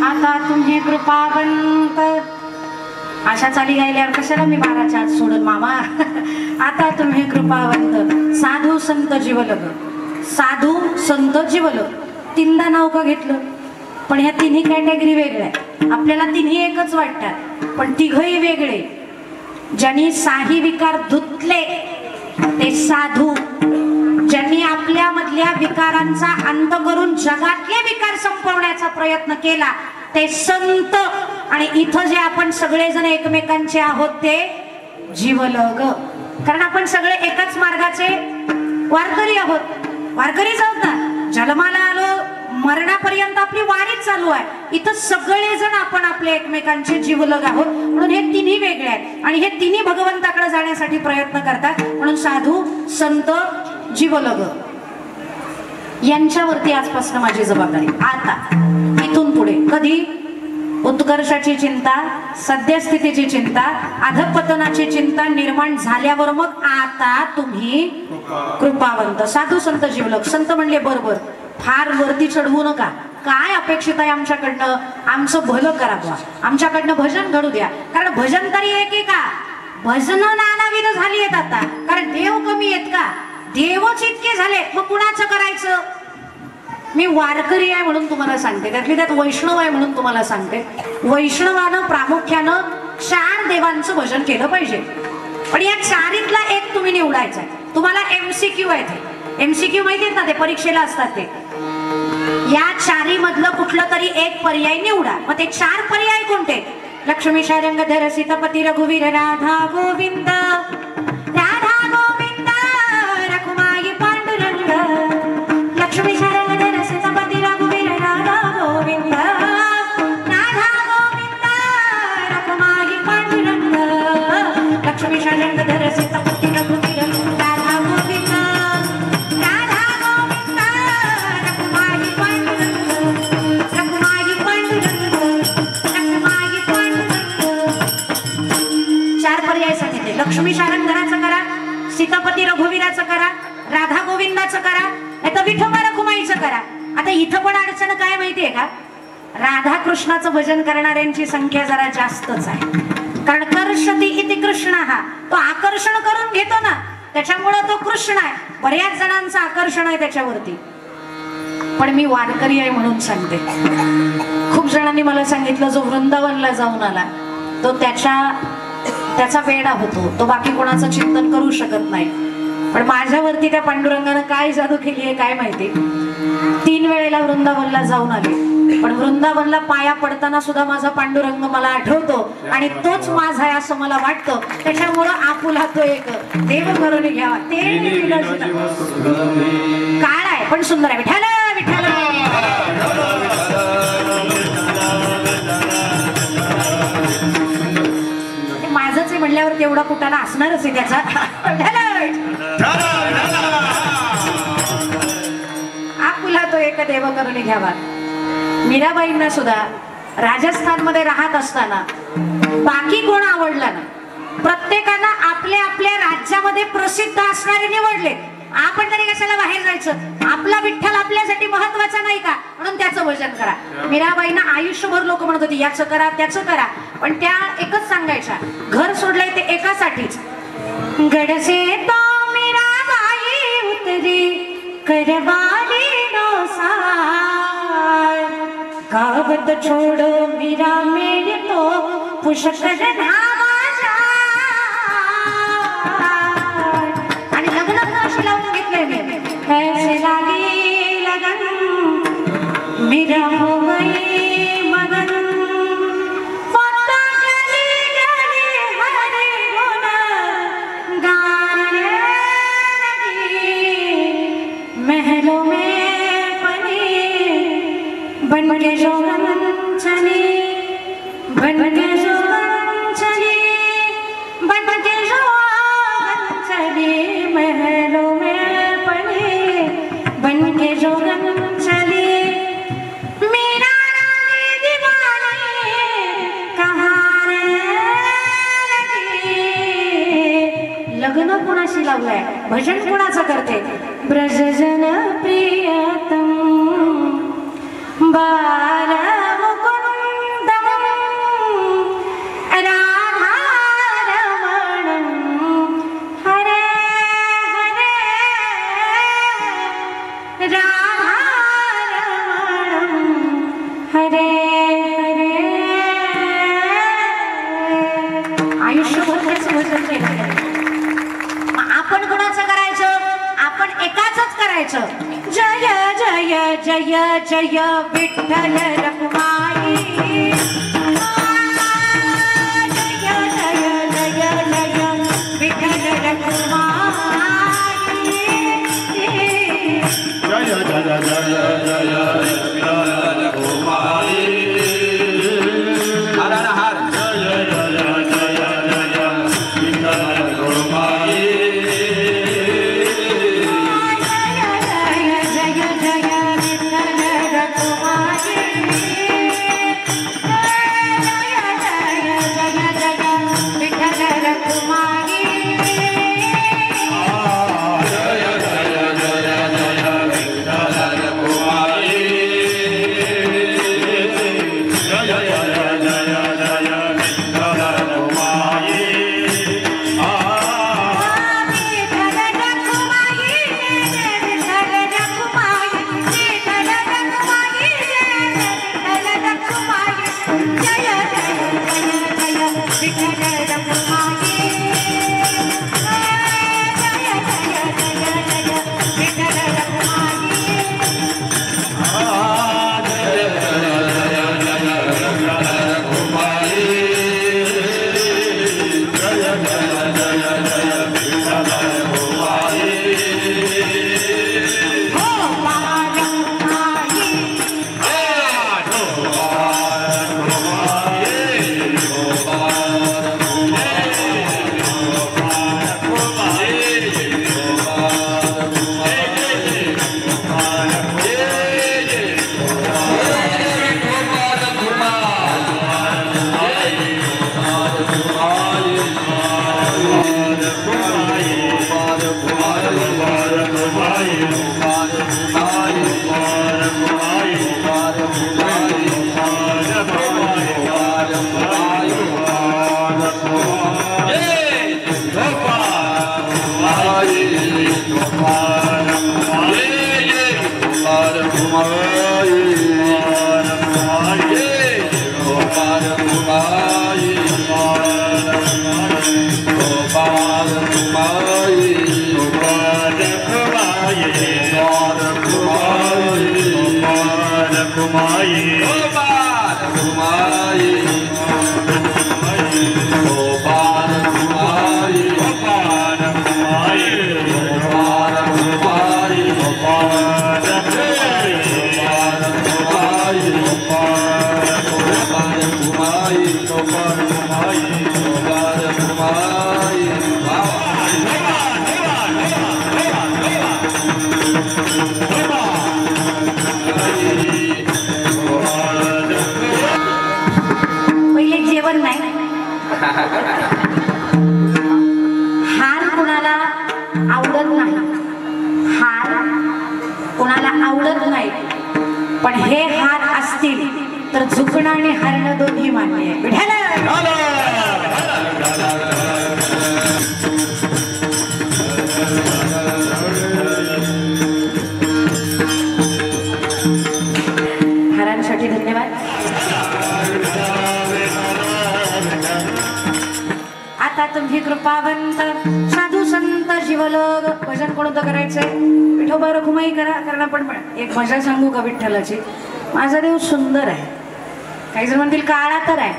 आता तुम्ही कृपावंत, आता तुम्ही कृपावंत. अशा चाली गायल्यावर कशाला मी 12च्या आत सोडून मामा. आता तुम्ही कृपावंत, साधू संत जीवलग, साधू संत जीवलग 3दा नाव का घेतलं? पण ह्या तिन्ही कॅटेगरी वेगळ्या. आपल्याला तिन्ही एकच वाटतात पण तिघही वेगळे. ज्यांनी साही विकार धुतले ते साधू, ज्यांनी आपल्या मधल्या विकारांचा अंत करून जगातले विकार संपवण्याचा प्रयत्न केला ते संत. आणि इथं जे आपण सगळेजण एकमेकांचे आहोत ते जीवलग. कारण आपण सगळे एकाच मार्गाचे वारकरी आहोत. वारकरीच आहोत ना. जन्माला आलो मरणापर्यंत आपली वारीच चालू आहे. इथं सगळेजण आपण आपले एकमेकांचे जीवलग आहोत. म्हणून हे तिन्ही वेगळे आहेत आणि हे तिन्ही भगवंताकडे जाण्यासाठी प्रयत्न करतात. म्हणून साधू संत जीवलग यांच्यावरती आजपासून माझी जबाबदारी. आता इथून पुढे कधी उत्कर्षाची चिंता, सद्यस्थितीची चिंता, अधपतनाची चिंता निर्माण झाल्यावर मग आता तुम्ही कृपावंत, साधू संत जीवलग. संत म्हणले बरोबर, फार वरती चढवू नका. काय अपेक्षित आहे आमच्याकडनं? आमचं भलं करा, आमच्याकडनं भजन घडू द्या. कारण भजन तरी एक आहे का? भजन नानाविध झाली आहेत आता. कारण देव कमी आहेत का? देवच इतके झाले, मग कुणाचं करायचं? मी वारकरी आहे म्हणून तुम्हाला सांगते, त्यातली त्यात वैष्णव आहे म्हणून तुम्हाला सांगते. वैष्णवानं प्रामुख्यानं 4 देवांचं भजन केलं पाहिजे. पण या 4तला एक तुम्ही निवडायचा आहे. तुम्हाला MCQ आहे ते. MCQ माहिती आहेत ना, ते परीक्षेला असतात ते. या 4 मधलं कुठलं तरी एक पर्याय निवडा. मग ते 4 पर्याय कोणते? लक्ष्मी शारंगधर सीतापती रघुवीर राधा गोविंद, राधा गोविंद आता इथं पण अडचण काय माहितीये का, राधाकृष्णाचं भजन करणाऱ्यांची संख्या जरा जास्तच आहे. कारण कर्षती इति कृष्ण, हा तो आकर्षण करून घेतो ना, त्याच्यामुळं तो कृष्ण आहे. बऱ्याच जणांचं आकर्षण आहे त्याच्यावरती. पण मी वारकरी आहे म्हणून सांगते. खूप जणांनी मला सांगितलं जो वृंदावनला जाऊन आला तो त्याचा वेडा होतो, तो बाकी कोणाचं चिंतन करू शकत नाही. पण माझ्यावरती त्या पांडुरंगानं काय जादू केली आहे काय माहिती. 3 वेळेला वृंदावनला जाऊन आले, पण वृंदावनला पाया पडताना सुद्धा माझा पांडुरंग मला आठवतो आणि तोच माझा आहे असं मला वाटतं. त्याच्यामुळं आपुला तो एक देव करून घ्यावा. ते काळ आहे पण सुंदर आहे. विठ्ठल विठ्ठल माझंच आहे म्हणल्यावर तेवढा कुठाला असणारच आहे त्याचा. आपुला तो एक देव करून घ्यावा. मीराबाईंना सुद्धा राजस्थान मध्ये राहत असताना बाकी कोण आवडला ना, प्रत्येकाला आपल्या आपल्या राज्यामध्ये प्रसिद्ध असणारे निवडले. आपण तरी कशाला बाहेर जायचं, आपला विठ्ठल आपल्यासाठी महत्वाचा नाही का, म्हणून त्याचं भजन करा. मीराबाईंना आयुष्यभर लोक म्हणत होती याचं करा त्याचं करा, पण त्या एकच सांगायच्या, घर सोडलंय ते एकासाठीच. गडसे तो मीराबाई उतरी करवाली नो सार, कावत छोडो मीरा मेरे तो पुष्कर धावा जाय. आणि लग्न अशी लावून घेतलंय मी, ऐसे लागे लगन मीरा हो गई मगन, फता गली गली हरे गुण गाने लगी, महलों में बनी बन के जोगन चली, बन के जोगन चली, बन के जोगन चली, महलों में बनी बन के जोगन चली. मीरा रानी दीवानी कहाने लगी. लग्न कोणाशी लावलंय, भजन कोणाचं करते. ब्रजजन प्रियतम बाल मुकुंदम राधा रमणम हरे हरे राधा रमणम हरे हरे. आयुष्यभर त्याचं भजन केलं. आपण कोणाचं करायचं, आपण एकाच करायचं. जय जय जय जय विठ्ठल रखुमाई, जय जय जय जय विठ्ठल रखुमाई, जय जय जय जय विठ्ठल रखुमाई. हर हर जय जय जय जय विठ्ठल रखुमाई. जय जय जय विठ्ठल रखुमाई. पहिले जेवण नाही, हार कोणाला आवडत नाही, हार कोणाला आवडत नाही, पण हे हार असतील तर झुकणं आणि हरणं दोन्ही मान्य आहे. विठ्ठल हारांसाठी धन्यवाद. आता तुम्ही कृपावंत साधू संत जीवलोक भजन कोणतं करायचंय? विठोबा रखुमाई करा, कारण आपण एक भजन सांगू का विठ्ठलाची? माझा देव सुंदर आहे. काही जण म्हणतील काळा तर आहे,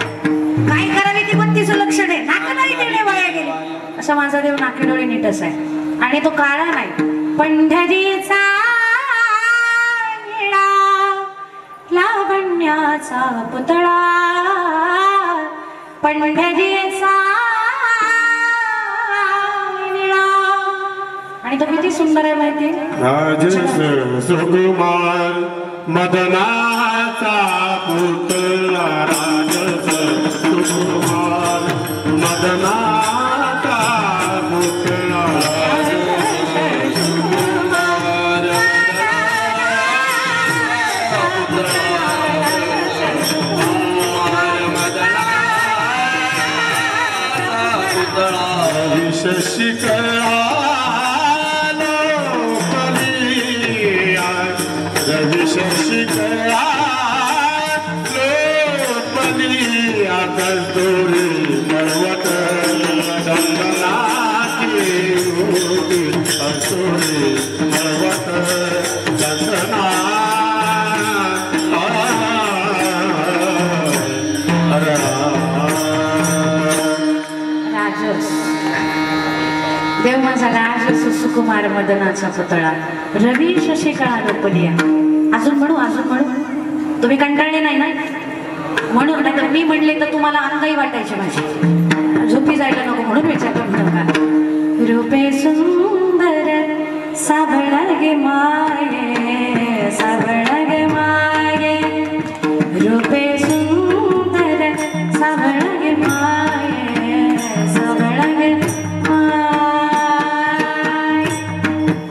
काय करावी ती पण तिचं लक्षण आहे, नाक नाही देणे वाया गेले. असं माझा देव नाकी डोळे नीटच आहे, आणि तो काळा नाही. पंढरीचा निळा लावण्याचा पुतळा, पंढरीचा निळा, आणि तो किती सुंदर आहे माहिती? राजस सुकुमार मदनाचा पुतळा, राजस सुकुमार मदनाचा पुतळा, शशिकला रवि शशिकला लोपली आकस्तुरी पर्वत चंदनाची कस्तुरी पर्वत चंदना राजस देव माझा राजस सुकुमार मदनाचा पुतळा, रवी शशिकळा लोपलिया. अजून म्हणू, अजून म्हणू? तुम्ही कंटाळले नाही ना? म्हणून नाही तर मी म्हणले तर तुम्हाला अंगाई वाटायची माझी, झोपी जायला नको म्हणून विचारतो. का रूपे सुंदर साबळा गे माये, साबळा गे माये, रूपे सुंदर साबळा गे माये, साबळा गे माये.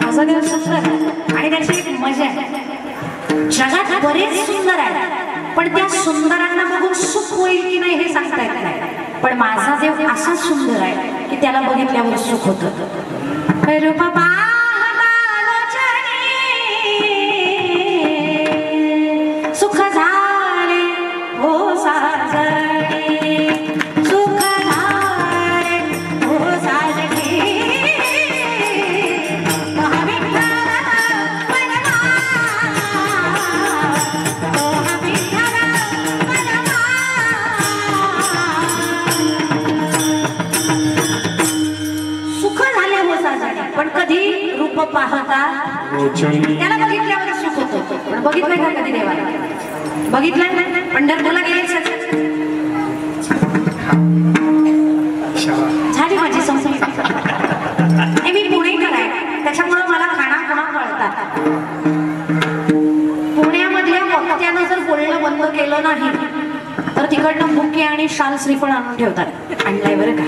माझा देव सुंदर आणि त्याची एक मजा आहे. जगात बरेच सुंदर आहे, पण त्या सुंदरांना बघून सुख होईल की नाही हे सांगता येत नाही. पण माझा देव असा सुंदर आहे की त्याला बघितल्यावर सुख होतं. रूप सुख झाले हो साजणी, सुख झाले हो साजणी, पण कधी रूप पाहता त्याला बघितल्यावर सुख होतं. पण बघितलंय का कधी देवाला? बघितलंय? पंढरपूरला गेले झाली माझी संस्कृती. मी पुणेकर आहे, त्याच्यामुळे मला खाणाखुणा कळतात. पुण्यामधल्या वक्त्यानं जर बोलणं बंद केलं नाही तर तिकडनं बुके आणि शाल श्रीफळ आणून ठेवतात. आणलाय बरं का,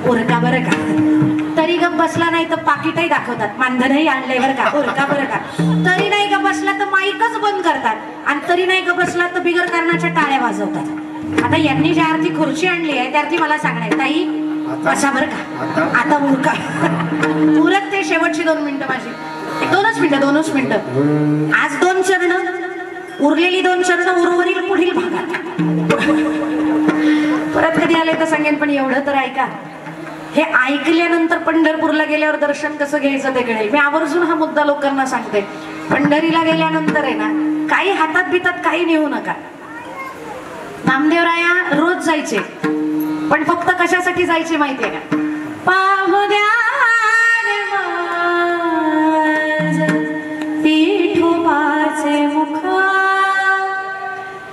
ओरका बरं का. तरी गप बसला नाही तर पाकिटही दाखवतात, मानधनही आणलंय बरं का, ओरका बरं का. तरी नाही गप बसला तर माईकच बंद करतात, आणि तरी नाही गप बसला तर बिगर कारणाच्या टाळ्या वाजवतात. आता यांनी ज्या अर्थी खुर्ची आणली आहे त्यार्थी मला सांगणार, ताई बसा बरं का, आता उरका. उरक ते शेवटची 2 मिनिटं माझी, 2च मिनिटं. आज 2 चरण, उरलेली 2 चरण उर्वरित पुढील भागात. परत कधी आले तर सांगेन, पण एवढं तर ऐका. हे ऐकल्यानंतर पंढरपूरला गेल्यावर दर्शन कसं घ्यायचं ते कळेल. मी आवर्जून हा मुद्दा लोकांना सांगते. पंढरीला गेल्यानंतर आहे ना, काही हातात बितात काही नेऊ नका. नामदेवराया रोज जायचे, पण फक्त कशासाठी जायचे माहितीये का? पाहू द्या विठोबाचे मुख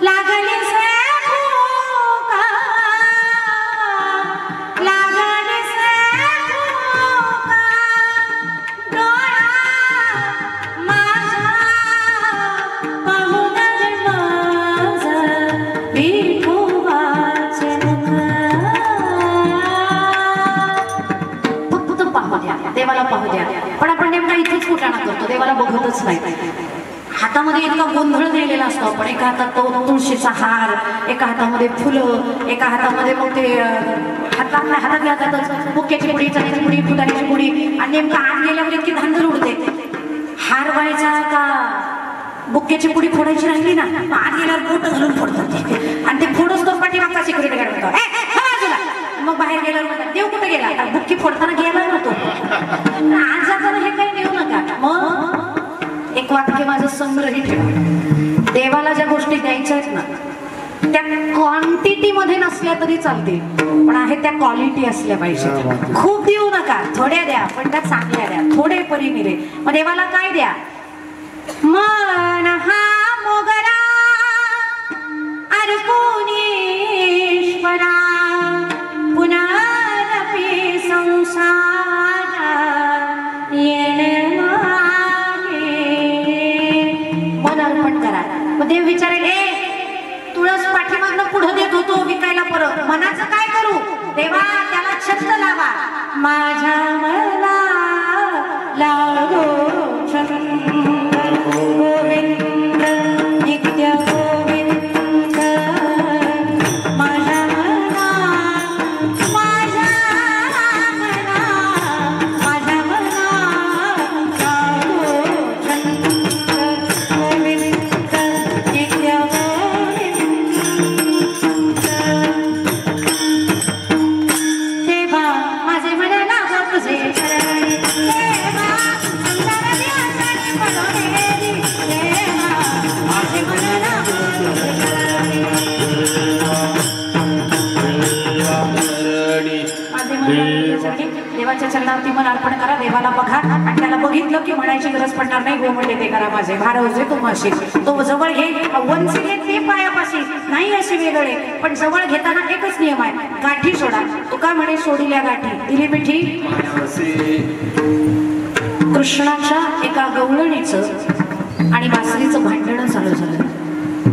लागले से भूका, लागले से भूका, डोळा माझा पाहून माझा विठोबाचे मुख. फक्त पाहू द्या, देवाला पाहू द्या. पण आपण नेमका इथेच कुटाणा करतो, देवाला बघतच नाही. हातामध्ये इतका गोंधळ दिलेला असतो. आपण एका हातात तो तुळशीचा हार, एका हातामध्ये फुलं, एका हातामध्ये मग ते हातातल्या हातातच बुक्याची पुडी, चण्याची पुडी, फुटाण्याची पुडी, आणि नेमका आत गेल्यावर इतकी धांदल उडते. हार व्हायचा का बुक्याची पुडी फोडायची राहिली ना, आत गेल्यावर बोट घालून फोडतात आणि ते फोडच तो पाठीमागचा सिक्युरिटी गार्ड म्हणतो बाजूला. मग बाहेर गेल्यावर म्हणतात देव कुठे गेला? बुक्की फोडताना गेला ना तो. आज जाताना हे काही नेऊ नका. मग एक वाक्य माझं संग्रहित ठेवा. देवाला ज्या गोष्टी द्यायच्या आहेत ना, त्या क्वांटिटी मध्ये नसल्या तरी चालतील, पण आहे त्या क्वालिटी असल्या पाहिजे. खूप देऊ नका, थोड्या द्या, पण त्या चांगल्या द्या, थोडे परीने दे. मग देवाला काय द्या? मन हा मोगरा अर्पून ईश्वरा, पुनरपि संसार येणे करा. मग देव विचारेल, तुळस पाठीमागनं पुढं देत होतो विकायला, परत मनाचं काय करू? देवा त्याला छंद लावा. माझ्या मना लागो छंद गोविंद नित्य गोविंद. माझ्या मना, माझ्या मना, माझ्या मना लागो छंद गोविंद. देवाच्या चरणावरती मन अर्पण करा. देवाला बघा आणि त्याला बघितलं की म्हणायची गरज पडणार नाही. गो म्हणते ते करा माझे भारवजे तू माशी. तो जवळ घेईल, वंशी घेत ते पायापाशी नाही असे वेगळे, पण जवळ घेताना एकच नियम आहे, गाठी सोडा. तुका म्हणे सोडिल्या गाठी दिली मिठी. कृष्णाच्या एका गवळणीचं आणि बासरीचं भांडण चालू झालं.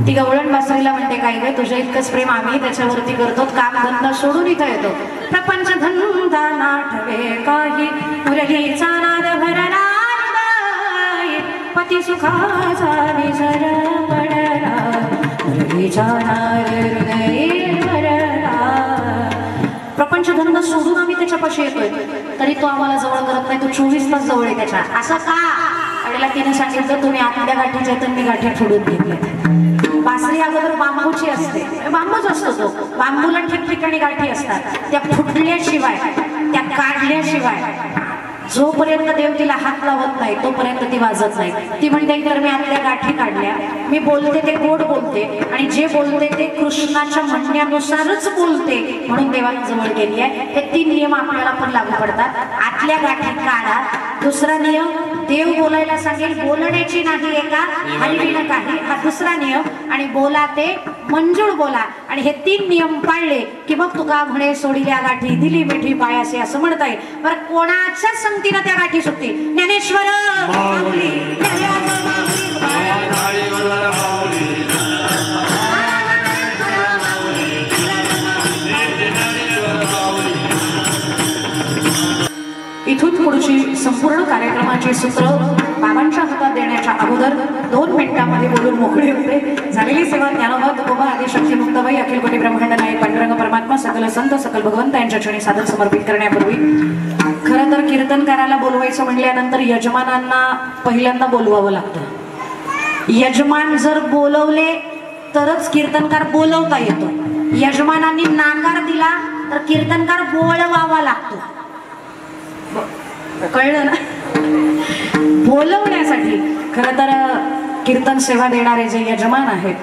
ती गवळण बासरीला म्हणते, काय गे तुझ्या इतकंच प्रेम आम्ही त्याच्यावरती करतो, काम धंदा सोडून इथं येतो. प्रपंच धंदा नाठवे काही, मुरलीचा नाद भरला पती सुखाचा विसर पडला, मुरलीचा नाद हृदय भरला. प्रपंच धंदा सोडून आम्ही त्याच्यापाशी येतोय, तरी तो आम्हाला जवळ करत नाही. तो 24 तास जवळ आहे त्याच्या. असं का? आईला तिने सांगितलं, तुम्ही आतल्या गाठीच्या तर मी गाठ्या फोडून घेतल्या. बासरी अगोदर बांबूची असते, बांबूच असतो तो. बांबूला ठिकठिकाणी गाठी असतात. त्या फुटल्याशिवाय, त्या काढल्याशिवाय जोपर्यंत देव तिला हात लावत नाही तोपर्यंत ती वाजत नाही. ती म्हणते तर मी आपल्या गाठी काढल्या, मी बोलते ते गोड बोलते आणि जे बोलते ते कृष्णाच्या म्हणण्यानुसारच बोलते, म्हणून देवाला जवळ गेली आहे. हे 3 नियम आपल्याला पण लागू पडतात. आतल्या गाठी काढा. दुसरा नियम, देव बोलायला सांगेल, बोलण्याची नाही एका हलवीनं काही, हा दुसरा नियम. आणि बोला ते मंजूळ बोला. आणि हे 3 नियम पाळले की मग तुका म्हणे सोडिल्या गाठी दिली मिठी पायासे असं म्हणता येईल. बरं, कोणाच्या संगतीनं त्या गाठी सुटती? ज्ञानेश्वर इथून पुढची संपूर्ण कार्यक्रमाची सूत्र बाबांच्या हातात देण्याच्या अगोदर 2 मिनिटांमध्ये बोलून मोकळे होते. झालेली सेवा ज्ञानोबा तुकोबा आदिशक्ती मुक्ताबाई अखिल कोटी ब्रह्मांड नायक पांडुरंग परमात्मा सकल संत सकल भगवंत यांच्या चरणी साधन समर्पित करण्यापूर्वी खरं तर कीर्तनकाराला बोलवायचं म्हणल्यानंतर यजमानांना पहिल्यांदा बोलवावं लागतं. यजमान जर बोलवले तरच कीर्तनकार बोलवता येतो. यजमानांनी नाकार दिला तर कीर्तनकार बोलवावा लागतो. कळलं ना? बोलवण्यासाठी खरं तर कीर्तन सेवा देणारे जे यजमान आहेत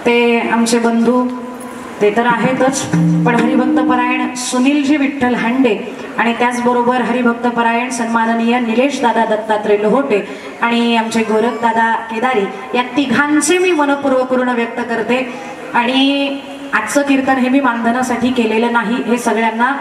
ते आमचे बंधू ते तर आहेतच, पण हरिभक्तपरायण सुनीलजी विठ्ठल हांडे आणि त्याचबरोबर हरिभक्तपरायण सन्माननीय निलेश दादा दत्तात्रय लोहोटे आणि आमचे गोरख दादा केदारी या तिघांचे मी मनपूर्वक ऋण व्यक्त करते. आणि आजचं कीर्तन हे मी मानधनासाठी केलेलं नाही, हे सगळ्यांना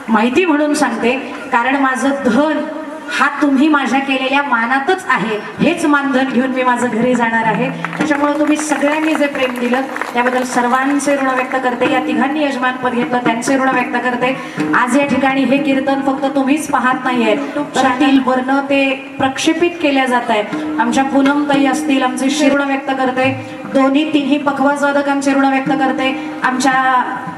माहिती म्हणून सांगते, कारण माझं धन हा तुम्ही माझ्या केलेल्या मानातच आहे. हेच मानधन घेऊन मी माझं घरी जाणार आहे. त्याच्यामुळे तुम्ही सगळ्यांनी जे प्रेम दिलं त्याबद्दल सर्वांचे ऋण व्यक्त करते. या तिघांनी यजमानपद घेतलं त्यांचे ऋण व्यक्त करते. आज या ठिकाणी हे कीर्तन फक्त तुम्हीच पाहत नाहीये, तर वर्ण ते प्रक्षेपित केल्या जात आहे. आमच्या पूनमताई असतील, आमचे ऋण व्यक्त करते. दोन्ही तिन्ही पखवाजवादकांचे ऋण व्यक्त करते. आमच्या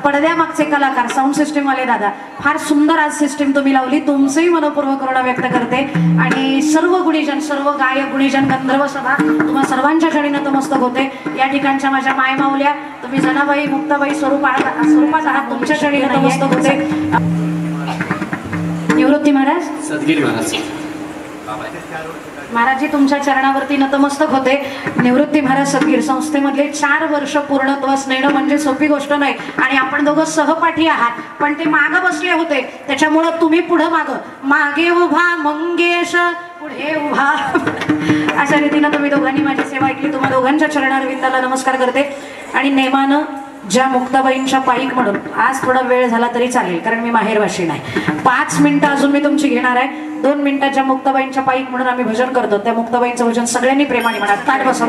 पडद्यामागचे कलाकार साऊंड सिस्टीम वाले दादा, फार सुंदर आज सिस्टीम तुम्ही लावली, तुमचेही मनपूर्वक ऋण व्यक्त करते. आणि सर्व गुणीजन, सर्व गायक गुणीजन, गंधर्व सभा तुम्हा सर्वांच्या चरणी नतमस्तक होते. या ठिकाणच्या माझ्या मायमाऊल्या, तुम्ही जनाबाई मुक्ताबाई स्वरूपात आहात, तुमच्या चरणी नतमस्तक होते. निवृत्ती महाराज, सद्गीर महाराज, महाराजी तुमच्या चरणावरती नतमस्तक होते. निवृत्ती महाराज सद्गीर संस्थेमधले 4 वर्ष पूर्णत्वास नेणं म्हणजे सोपी गोष्ट नाही. आणि आपण दोघं सहपाठी आहात, पण ते मागं बसले होते, त्याच्यामुळं तुम्ही पुढं मागे उभा मंगेश पुढे उभा अशा रीतीनं तुम्ही दोघांनी माझी सेवा ऐकली. तुम्हा दोघांच्या चरणारविंदाला नमस्कार करते. आणि नेमानं ज्या मुक्ताबाईंच्या पाईक म्हणून आज थोडा वेळ झाला तरी चालेल, कारण मी माहेरवाशी नाही. 5 मिनिटं अजून मी तुमची घेणार आहे. 2 मिनिटात ज्या मुक्ताबाईंच्या पाईक म्हणून आम्ही भजन करतो त्या मुक्ताबाईंचं भजन सगळ्यांनी प्रेमाने म्हणा. ताट बसा.